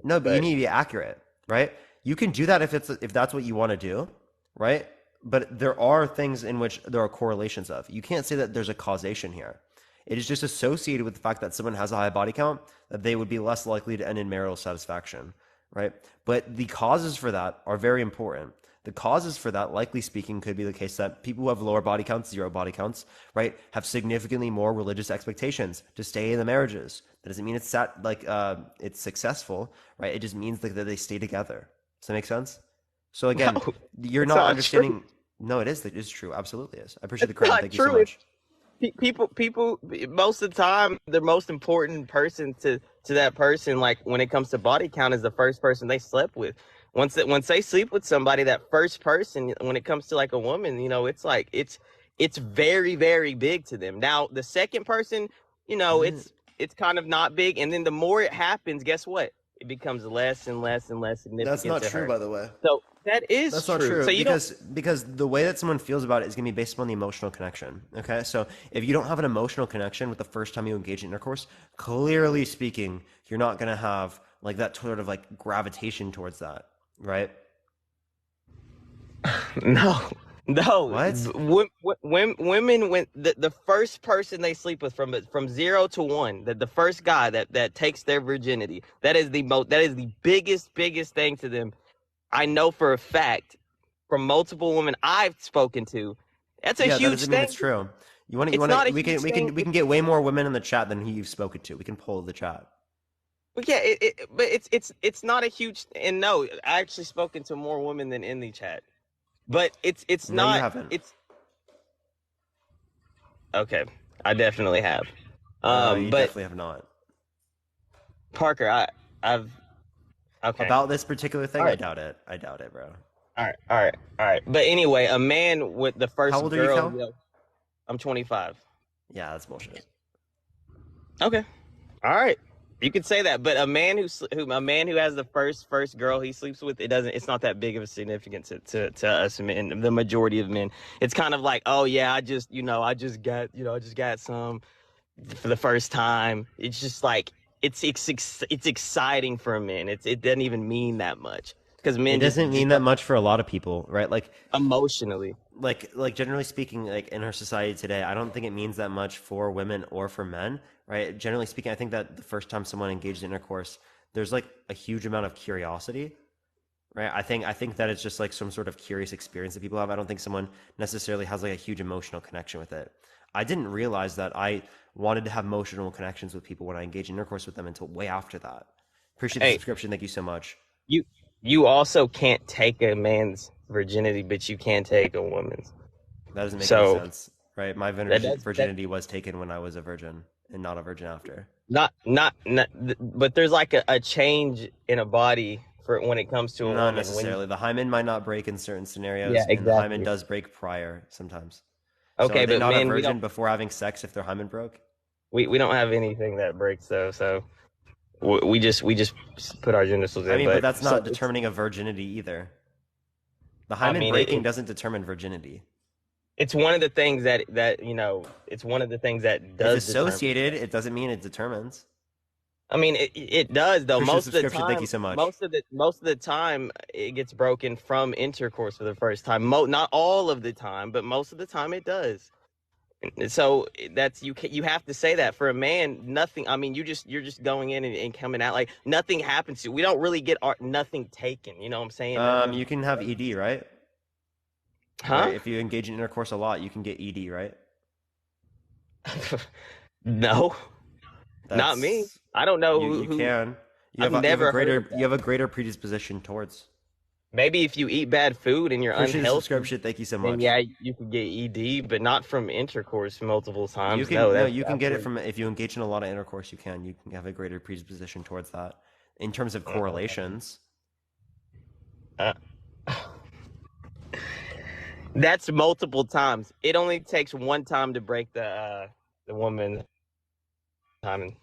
no, but you But need to be accurate, right? You can do that if that's what you want to do, right? But there are things in which there are correlations of. You can't say that there's a causation here. It is just associated with the fact that someone has a high body count that they would be less likely to end in marital satisfaction, right? But the causes for that are very important. The causes for that, likely speaking, could be the case that people who have lower body counts, zero body counts, right, have significantly more religious expectations to stay in the marriages. That doesn't mean it's successful, right? It just means that they stay together. Does that make sense? So again, no, you're it's not not true. understanding. No, it is. It is true. Absolutely is. I appreciate the It's crown. not Thank you so true. much. People most of the time, the most important person to that person, like when it comes to body count, is the first person they slept with. Once they sleep with somebody, that first person, when it comes to like a woman, it's like it's very, very big to them. Now the second person, Isn't it's kind of not big, and then the more it happens, guess what? It becomes less and less and less That's significant not to true, her. by the way. So that is That's not true. true So you don't. because the way that someone feels about it is going to be based upon the emotional connection. Okay, so if you don't have an emotional connection with the first time you engage in intercourse, clearly speaking, you're not going to have like that sort of like gravitation towards that, right? No, no. What? Women, when the first person they sleep with, from 0 to 1, the first guy that takes their virginity, that is the biggest thing to them. I know for a fact from multiple women I've spoken to, that's a Yeah, that huge doesn't mean it's thing. true. You It's want not a to we huge can we thing. can we can get way more women in the chat than who you've spoken to. We can poll the chat. But yeah, but it's not a huge. And no, I actually spoken to more women than in the chat. But it's No, you not. haven't. It's okay. I definitely have. You But definitely have not. Parker, I've okay. About this particular All thing, I right, doubt it. I doubt it, bro. all right, all right, all right. But anyway, a man with the How first old are you, girl, Cal? I'm 25. Yeah, that's bullshit. Okay, all right. You could say that, but a man who has the first girl he sleeps with, it's not that big of a significance to us men, the majority of men. It's kind of like, oh yeah, I just got some for the first time. It's just like it's exciting for men. It doesn't even mean that much because It men just doesn't just mean that much for a lot of people, right? emotionally. Like generally speaking, like in our society today, I don't think it means that much for women or for men, right? Generally speaking, I think that the first time someone engages in intercourse, there's like a huge amount of curiosity, right? I think that it's just like some sort of curious experience that people have. I don't think someone necessarily has like a huge emotional connection with it. I didn't realize that I wanted to have emotional connections with people when I engaged in intercourse with them until way after that. Appreciate the Hey, subscription. Thank you so much. you you also can't take a man's virginity, but you can take a woman's. That doesn't make any So sense, right? My that virginity was taken when I was a virgin and not a virgin after. not but there's like a change in a body for when it comes to a Not woman when necessarily. The hymen might not break in certain yeah, scenarios, and the hymen exactly. does break prior sometimes. So are Okay, they but not a men, we don't virgin before having sex if their hymen broke? we don't have anything that breaks though, so we just put our genitals I in. mean, but But that's so not determining a virginity either. The I hymen mean breaking doesn't determine virginity. it's one of the things that it's one of the things that It's does determine. associated. It doesn't mean it determines. I mean, it does though. Appreciate the Most of the subscription. Thank time, you so much. most of the time, it gets broken from intercourse for the first time. Not all of the time, but most of the time it does. So that's you have to say that for a man, nothing. I mean, you're just going in and coming out like nothing happens to you. We don't really get nothing taken. You know what I'm saying? You can have ED, right? Huh? Right. If you engage in intercourse a lot, you can get ED, right? No, not me. That's I don't know you. You who. can. I've never heard of You that. have a greater predisposition towards. Maybe if you eat bad food and you're Appreciate the unhealthy, subscription. Thank you so then much. yeah, you could get ED, but not from intercourse multiple You times. can No, no, that's you can get it absolutely. from if you engage in a lot of intercourse. You can have a greater predisposition towards that. In terms of correlations, Uh, that's multiple times. It only takes one time to break the woman time.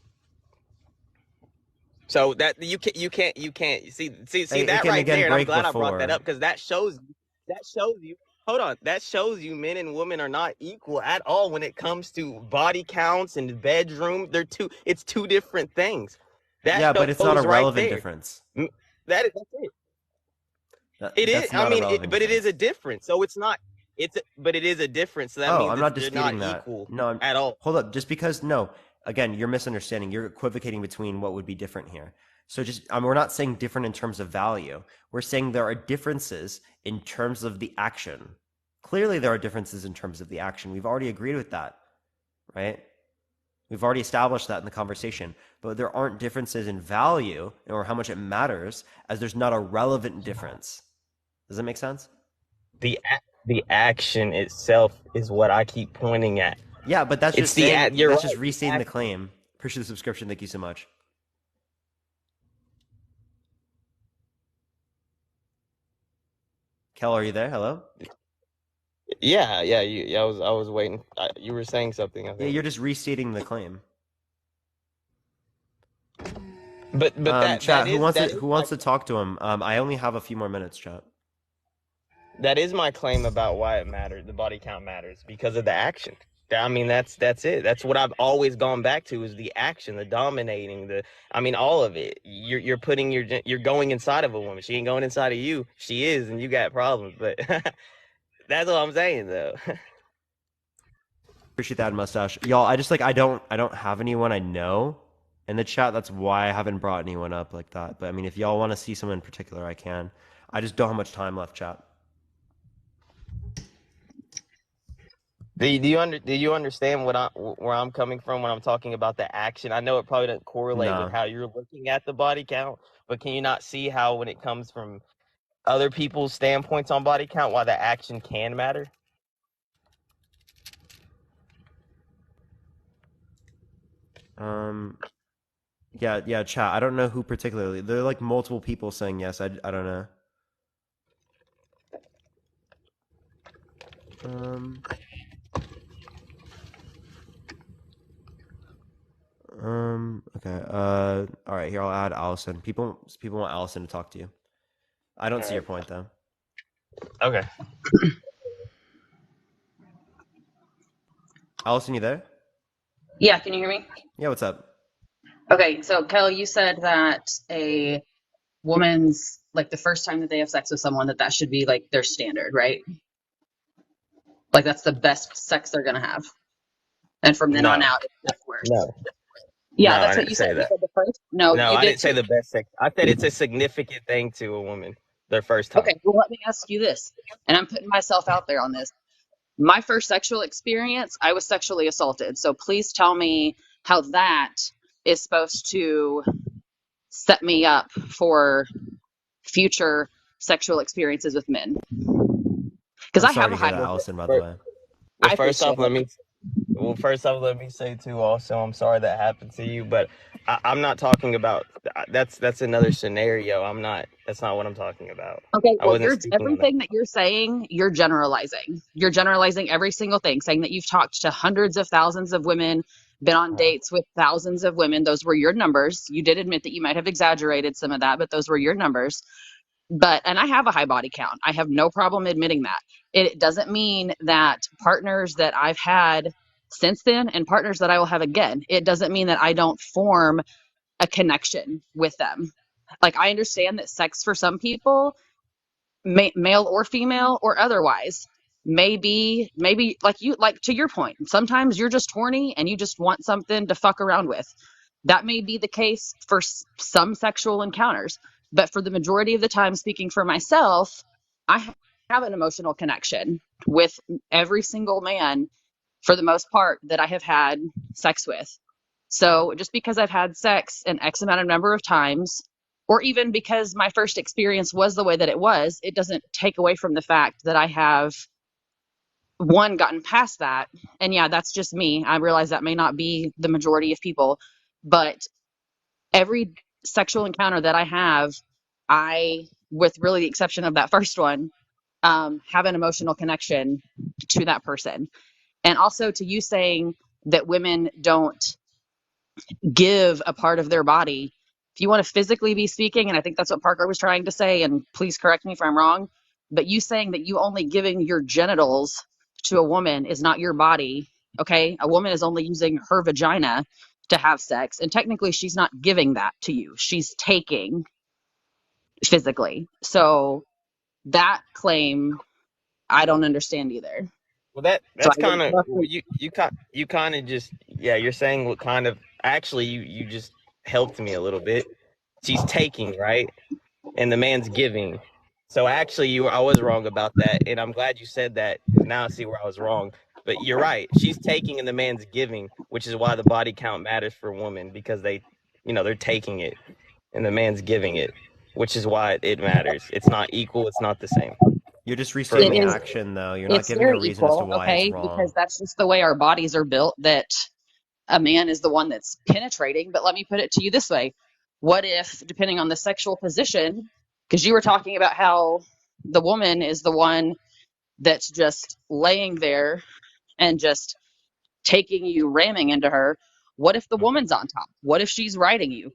So that you can't see it that can right again there, and I'm break glad I brought that before. up because that shows you. Hold on, that shows you men and women are not equal at all when it comes to body counts and bedroom. It's two different things. That Yeah, but it's not a shows right relevant there. difference. That's it. It is. That's I not a mean, relevant but it is a difference. difference. So it's not. But it is a difference. So that Oh, means I'm not they're not disputing that. equal No, at all. hold up. Just because, no, again, you're misunderstanding. You're equivocating between what would be different here. So just, we're not saying different in terms of value. We're saying there are differences in terms of the action. Clearly, there are differences in terms of the action. We've already agreed with that, right? We've already established that in the conversation. But there aren't differences in value or how much it matters, as there's not a relevant difference. Does that make sense? The action itself is what I keep pointing at. Yeah, but that's It's just the saying, you're that's right. just restating the claim. Appreciate the subscription. Thank you so much. Kel, are you there? Hello? Yeah. I was waiting. You were saying something, I Yeah, think. you're just restating the claim. But that Chat, is who wants to talk to him? I only have a few more minutes, chat. that is my claim about why it matters. The body count matters because of the action. I mean, that's it. That's what I've always gone back to is the action, the dominating, I mean, all of it. You're going inside of a woman. She ain't going inside of you. She is, and you got problems. But that's what I'm saying, though. Appreciate that, mustache. Y'all, I don't have anyone I know in the chat. That's why I haven't brought anyone up like that. But I mean, if y'all want to see someone in particular, I can. I just don't have much time left, chat. Do you understand where I'm coming from when I'm talking about the action? I know it probably doesn't correlate with Nah. how you're looking at the body count, but can you not see how when it comes from other people's standpoints on body count, why the action can matter? Yeah, chat. I don't know who particularly. There are like multiple people saying yes. I don't know. Okay. All right. Here, I'll add Allison. People want Allison to talk to you. I don't see your point though. Okay. Allison, you there? Yeah, can you hear me? Yeah. What's up? Okay, so Kel, you said that a woman's like the first time that they have sex with someone that should be like their standard, right? Like that's the best sex they're gonna have, and from then on No, out, it gets worse. no, Yeah, no, I that's what didn't you said. say You that. said the first. No, No, you I did didn't say too. the best sex. I said it's a significant thing to a woman their first time. Okay, well, let me ask you this, and I'm putting myself out there on this. My first sexual experience, I was sexually assaulted. So please tell me how that is supposed to set me up for future sexual experiences with men. Because I'm I sorry have to a hear high, that, Well, Allison. By the fir- way. well, I appreciate it. first off, let me say too. Also, I'm sorry that happened to you, but I'm not talking about that's another scenario. I'm not. That's not what I'm talking about. Okay, I well, wasn't speaking on that. everything that you're saying, you're generalizing. You're generalizing every single thing, saying that you've talked to hundreds of thousands of women, been on dates with thousands of women. Those were your numbers. You did admit that you might have exaggerated some of that, but those were your numbers. And I have a high body count. I have no problem admitting that. It doesn't mean that partners that I've had since then and partners that I will have again, it doesn't mean that I don't form a connection with them. Like, I understand that sex for some people, male or female or otherwise, maybe like to your point, sometimes you're just horny and you just want something to fuck around with. That may be the case for some sexual encounters, but for the majority of the time, speaking for myself, I have an emotional connection with every single man for the most part that I have had sex with. So just because I've had sex an X amount of number of times or even because my first experience was the way that it was, it doesn't take away from the fact that I have one gotten past that. And yeah, that's just me. I realize that may not be the majority of people, but every sexual encounter that I have, I, with really the exception of that first one, have an emotional connection to that person. And also to you saying that women don't give a part of their body. If you want to physically be speaking, and I think that's what Parker was trying to say, and please correct me if I'm wrong, but you saying that you only giving your genitals to a woman is not your body, okay? A woman is only using her vagina to have sex, and technically she's not giving that to you. She's taking physically. So that claim, I don't understand either. Well, So I that's would kind of love to, you kind of just, yeah, you're saying what kind of, actually you just helped me a little bit. She's taking, right? And the man's giving. So actually, I was wrong about that, and I'm glad you said that because now I see where I was wrong. But you're right. She's taking and the man's giving, which is why the body count matters for women, because they're taking it and the man's giving it, which is why it matters. It's not equal. It's not the same You're just for it restating the men. is, action, though. You're not it's giving a very reason as to equal, why it's okay? Because wrong. that's just the way our bodies are built, that a man is the one that's penetrating. But let me put it to you this way. What if, depending on the sexual position, because you were talking about how the woman is the one that's just laying there and just taking you, ramming into her. What if the woman's on top? What if she's riding you?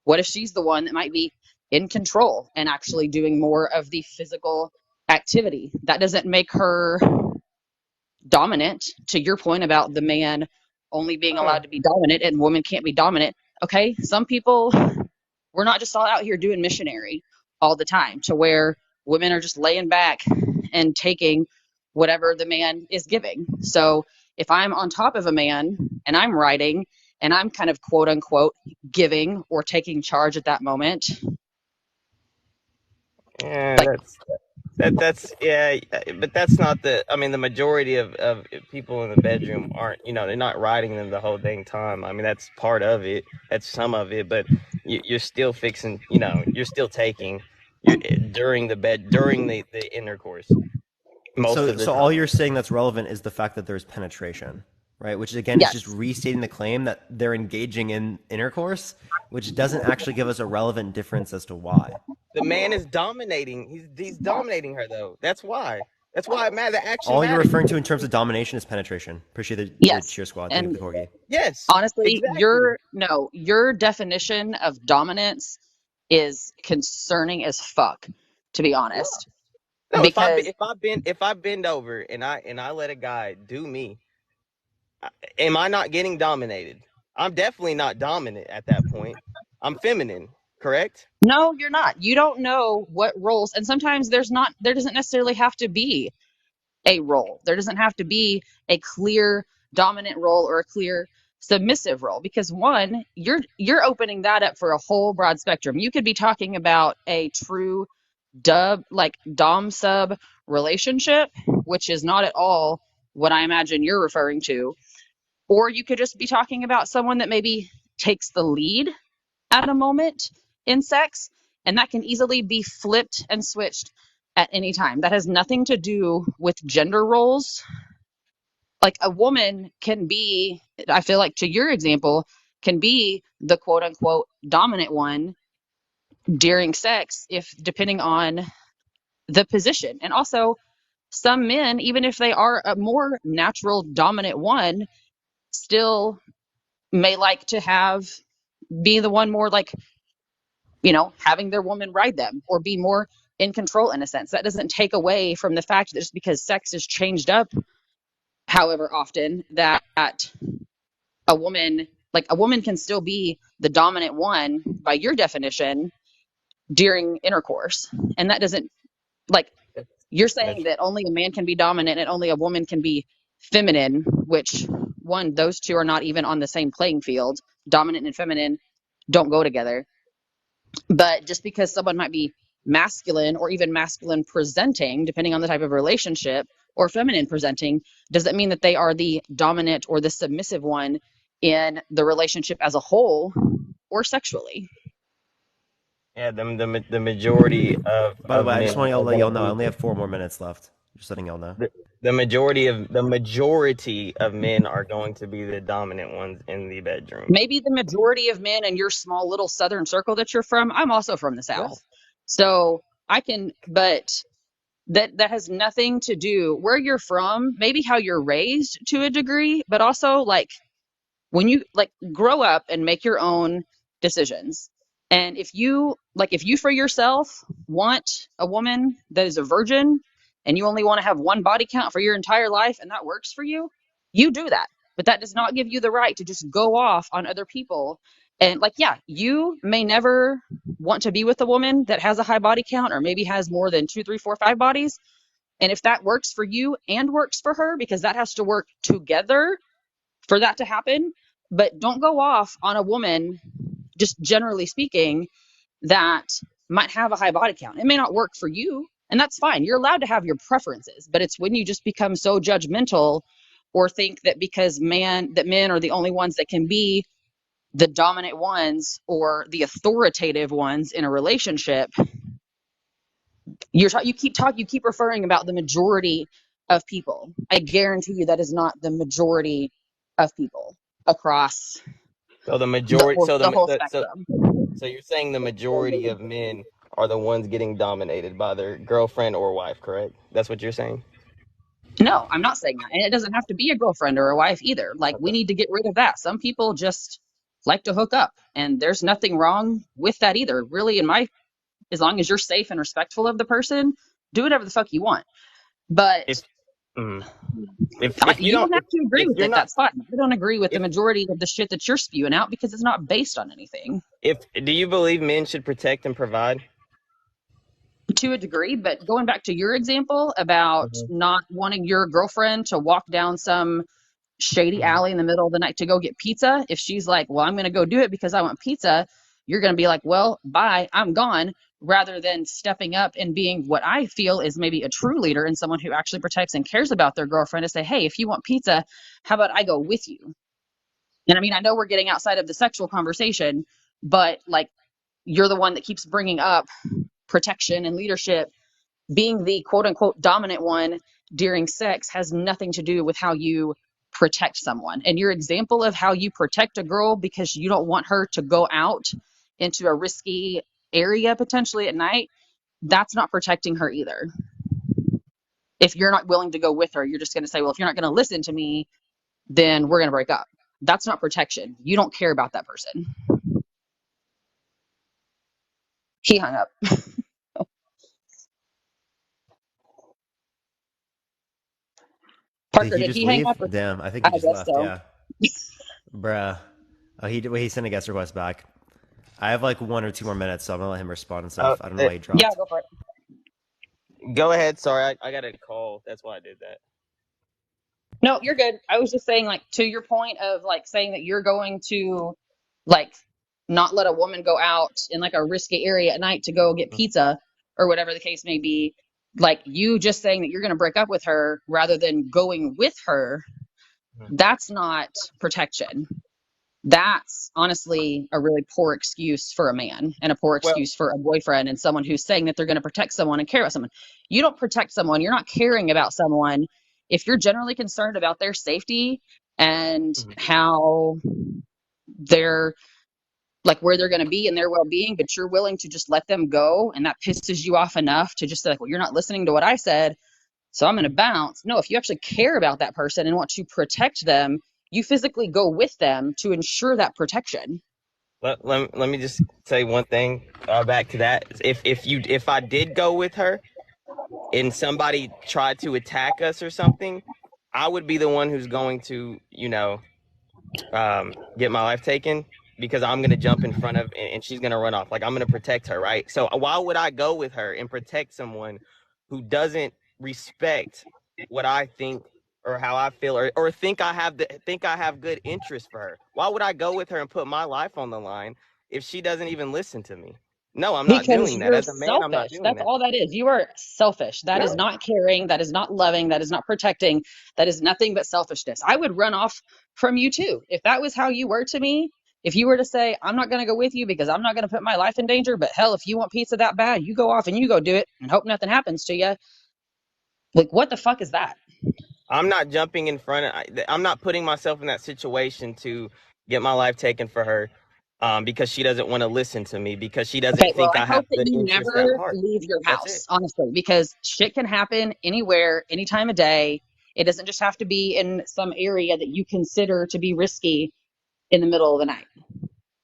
What if she's the one that might be in control and actually doing more of the physical activity? That doesn't make her dominant, to your point about the man only being allowed to be dominant and women can't be dominant. Okay, some people, we're not just all out here doing missionary all the time to where women are just laying back and taking whatever the man is giving. So if I'm on top of a man and I'm writing and I'm kind of quote unquote giving or taking charge at that moment, Yeah, like, that's yeah, but that's not the. I mean, the majority of people in the bedroom aren't. They're not riding them the whole dang time. I mean, that's part of it. That's some of it, but you're still fixing. You're still taking. During the intercourse most So, of the so all time. you're saying that's relevant is the fact that there's penetration, right? Which again is just yes. restating the claim that they're engaging in intercourse, which doesn't actually give us a relevant difference as to why. The man is dominating. He's dominating her though. That's why. That's why it matters. The action All you're matters. referring to in terms of domination is penetration. Appreciate the Yes. cheer squad. Thank you And for the corgi. Yes, honestly, exactly. your definition of dominance is concerning as fuck, to be honest. No, Because if I bend over and I let a guy do me, am I not getting dominated? I'm definitely not dominant at that point. I'm feminine, correct? no, you're not. You don't know what roles, and sometimes there doesn't necessarily have to be a role. There doesn't have to be a clear dominant role or a clear submissive role, because one, you're opening that up for a whole broad spectrum. You could be talking about a true dom sub relationship, which is not at all what I imagine you're referring to. Or you could just be talking about someone that maybe takes the lead at a moment in sex, and that can easily be flipped and switched at any time. That has nothing to do with gender roles. Like a woman can be, I feel like to your example, can be the quote unquote dominant one during sex, if depending on the position. And also, some men, even if they are a more natural dominant one, still may like to be the one more like, having their woman ride them or be more in control in a sense. That doesn't take away from the fact that just because sex is changed up, however often, that a woman can still be the dominant one by your definition during intercourse. And that doesn't, like, you're saying That's that only a man can be dominant and only a woman can be feminine, which one, those two are not even on the same playing field. Dominant and feminine don't go together. But just because someone might be masculine or even masculine presenting, depending on the type of relationship, or feminine presenting, doesn't mean that they are the dominant or the submissive one in the relationship as a whole or sexually. Yeah, the majority By the of way, I just men want to are let gonna y'all know I be only have 4 more minutes left. Just letting y'all know. the majority of men are going to be the dominant ones in the bedroom. Maybe the majority of men in your small little southern circle that you're from, I'm also from the Yeah. South. So I can, but that has nothing to do where you're from, maybe how you're raised to a degree, but also like when you like grow up and make your own decisions. And if you for yourself want a woman that is a virgin and you only want to have one body count for your entire life and that works for you, you do that. But that does not give you the right to just go off on other people. And like, yeah, you may never want to be with a woman that has a high body count or maybe has more than two, three, four, five bodies. And if that works for you and works for her, because that has to work together for that to happen. But don't go off on a woman, just generally speaking, that might have a high body count. It may not work for you, and that's fine. You're allowed to have your preferences, but it's when you just become so judgmental or think that because men are the only ones that can be the dominant ones or the authoritative ones in a relationship. You keep referring about the majority of people. I guarantee you that is not the majority of people across So the majority, so the whole so spectrum. so you're saying the majority of men are the ones getting dominated by their girlfriend or wife, correct? That's what you're saying? No, I'm not saying that. And it doesn't have to be a girlfriend or a wife either. Like we Okay. need to get rid of that. Some people just like to hook up and there's nothing wrong with that either. Really, as long as you're safe and respectful of the person, do whatever the fuck you want. But If mm, if you you don't don't have to agree if with you're it. not That's fine. I don't agree with the if majority of the shit that you're spewing out because it's not based on anything. if do you believe men should protect and provide? To a degree, but going back to your example about Hmm. not wanting your girlfriend to walk down some shady Hmm. alley in the middle of the night to go get pizza, if she's like, well, I'm going to go do it because I want pizza, you're going to be like, well, bye, I'm gone, rather than stepping up and being what I feel is maybe a true leader and someone who actually protects and cares about their girlfriend to say, hey, if you want pizza, how about I go with you? And I mean, I know we're getting outside of the sexual conversation, but like you're the one that keeps bringing up protection and leadership. Being the quote unquote dominant one during sex has nothing to do with how you protect someone. And your example of how you protect a girl because you don't want her to go out into a risky area potentially at night, that's not protecting her either. If you're not willing to go with her, you're just going to say, well, if you're not going to listen to me, then we're going to break up. That's not protection. You don't care about that person. He hung up. Did Parker, he did just he hang leave? up? Or, Damn, I think I he just guess left. so. Yeah, bruh. Oh, he sent a guest request back. I have like 1 or 2 more minutes, so I'm gonna let him respond and Uh, stuff. I don't know uh, why he Yeah, dropped. go for it. Go ahead. Sorry, I got a call. That's why I did that. No, you're good. I was just saying, like, to your point of like saying that you're going to like not let a woman go out in like a risky area at night to go get pizza or whatever the case may be. Like you just saying that you're going to break up with her rather than going with her, Mhm. that's not protection. That's honestly a really poor excuse for a man and a poor Well, excuse for a boyfriend and someone who's saying that they're going to protect someone and care about someone. You don't protect someone, you're not caring about someone if you're generally concerned about their safety and mhm. how they're like where they're going to be and their well-being, but you're willing to just let them go and that pisses you off enough to just say like, well, you're not listening to what I said, so I'm going to bounce. No, if you actually care about that person and want to protect them, you physically go with them to ensure that protection. Let me just say one thing back to that. If I did go with her and somebody tried to attack us or something, I would be the one who's going to, get my life taken because I'm gonna jump in front of and she's gonna run off. Like I'm gonna protect her, right? So why would I go with her and protect someone who doesn't respect what I think or how I feel or think I have good interest for her? Why would I go with her and put my life on the line if she doesn't even listen to me? No, I'm not Because doing that. you're As a man, I'm not selfish. doing That's that. all that is. You are selfish. That is No. not caring. That is not loving. That is not protecting. That is nothing but selfishness. I would run off from you too. If that was how you were to me, If you were to say, I'm not going to go with you because I'm not going to put my life in danger, but hell, if you want pizza that bad, you go off and you go do it and hope nothing happens to you. Like, what the fuck is that? I'm not jumping in front of. I'm not putting myself in that situation to get my life taken for her, because she doesn't want to listen to me, because she doesn't Okay, well, think I I have hope that good you interests at never heart. leave your That's it. house, honestly, because shit can happen anywhere, any time of day. It doesn't just have to be in some area that you consider to be risky in the middle of the night.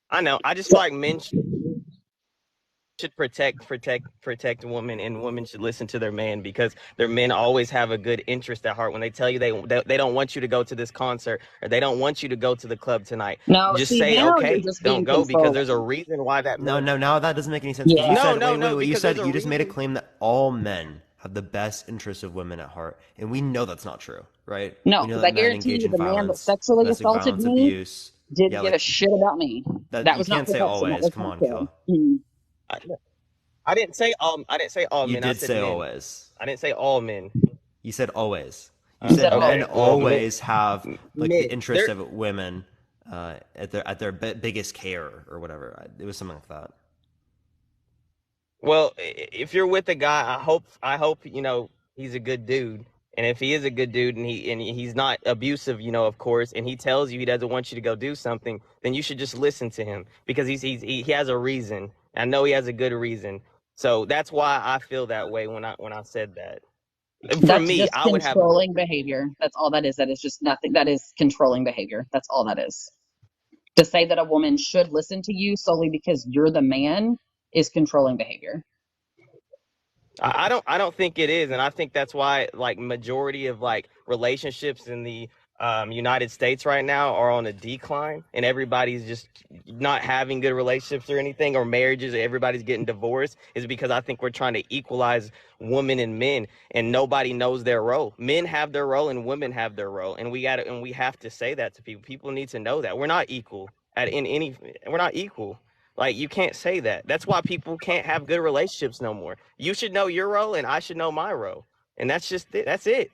I know. I just feel like men should protect women, and women should listen to their man, because their men always have a good interest at heart. When they tell you they don't want you to go to this concert, or they don't want you to go to the club tonight, No, just see, say, now you're okay, just don't being go, because there's a controlling. reason why that No, man. no, now that doesn't make any sense because you Yeah. No, said, no, wait, no, you because said, there's a you just made a reason. claim that all men have the best interests of women at heart. And we know that's not true, right? No, We know because that I men guarantee engage you in the man that violence, sexually domestic assaulted violence, me abuse. didn't Yeah, give a like shit about me. that. That You was not can't say protection. That always. was Come on, hardcore. Kel. I didn't say all. I didn't say all You men. I did said say men. always. I didn't say all men. You said always. You You said said always. men Okay, well, always have like the men. interest of women at their biggest care or whatever. It was something like that. Well, if you're with a guy, I hope he's a good dude. And if he is a good dude, and he's not abusive, of course, and he tells you he doesn't want you to go do something, then you should just listen to him, because he has a reason. I know he has a good reason. So that's why I feel that way when I said that. And for That's me, just I would have. controlling behavior. That's all that is. That is just nothing. That is controlling behavior. That's all that is. To say that a woman should listen to you solely because you're the man is controlling behavior. I don't think it is, and I think that's why like majority of like relationships in the United States right now are on a decline, and everybody's just not having good relationships or anything, or marriages. Everybody's getting divorced is because I think we're trying to equalize women and men, and nobody knows their role. Men have their role and women have their role, and we have to say that to people. People need to know that we're not equal at in any. We're not equal. Like, you can't say that. That's why people can't have good relationships no more. You should know your role, and I should know my role. And that's just it. That's it.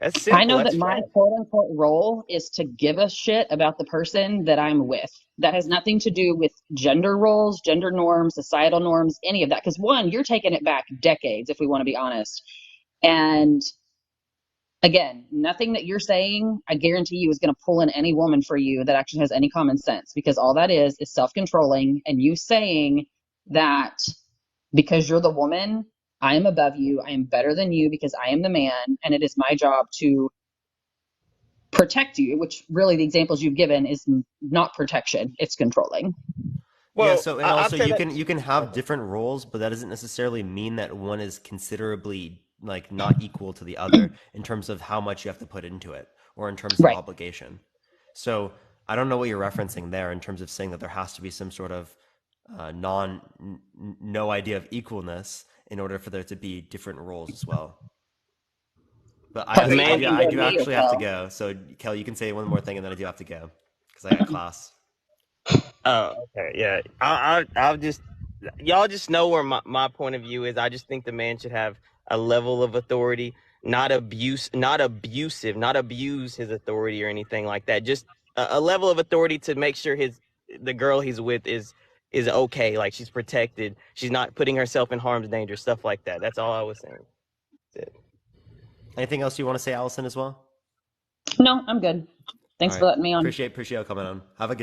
That's I simple. know That's that my fact. quote unquote role is to give a shit about the person that I'm with. That has nothing to do with gender roles, gender norms, societal norms, any of that. Because one, you're taking it back decades, if we want to be honest. And again, nothing that you're saying, I guarantee you, is going to pull in any woman for you that actually has any common sense, because all that is self controlling. And you saying that because you're the woman, I am above you, I am better than you because I am the man, and it is my job to protect you, which really the examples you've given is not protection, it's controlling. Yeah, Well, so and I'd also say that. you can have different roles, but that doesn't necessarily mean that one is considerably like not equal to the other in terms of how much you have to put into it or in terms of Right. obligation. So I don't know what you're referencing there in terms of saying that there has to be some sort of no idea of equalness in order for there to be different roles as well. But Sounds like you're Man, talking I to do me or actually have to Kel. go. So Kel, you can say one more thing and then I do have to go because I got class. oh, okay, yeah. I'll just, y'all just know where my point of view is. I just think the man should have a level of authority, not abusive, not abuse his authority or anything like that. Just a level of authority to make sure the girl he's with is okay, like she's protected, she's not putting herself in harm's danger, stuff like that. That's all I was saying. That's it. Anything else you want to say, Allison, as well? No, I'm good. All Thanks for right. letting me on. Appreciate you coming on. Have a good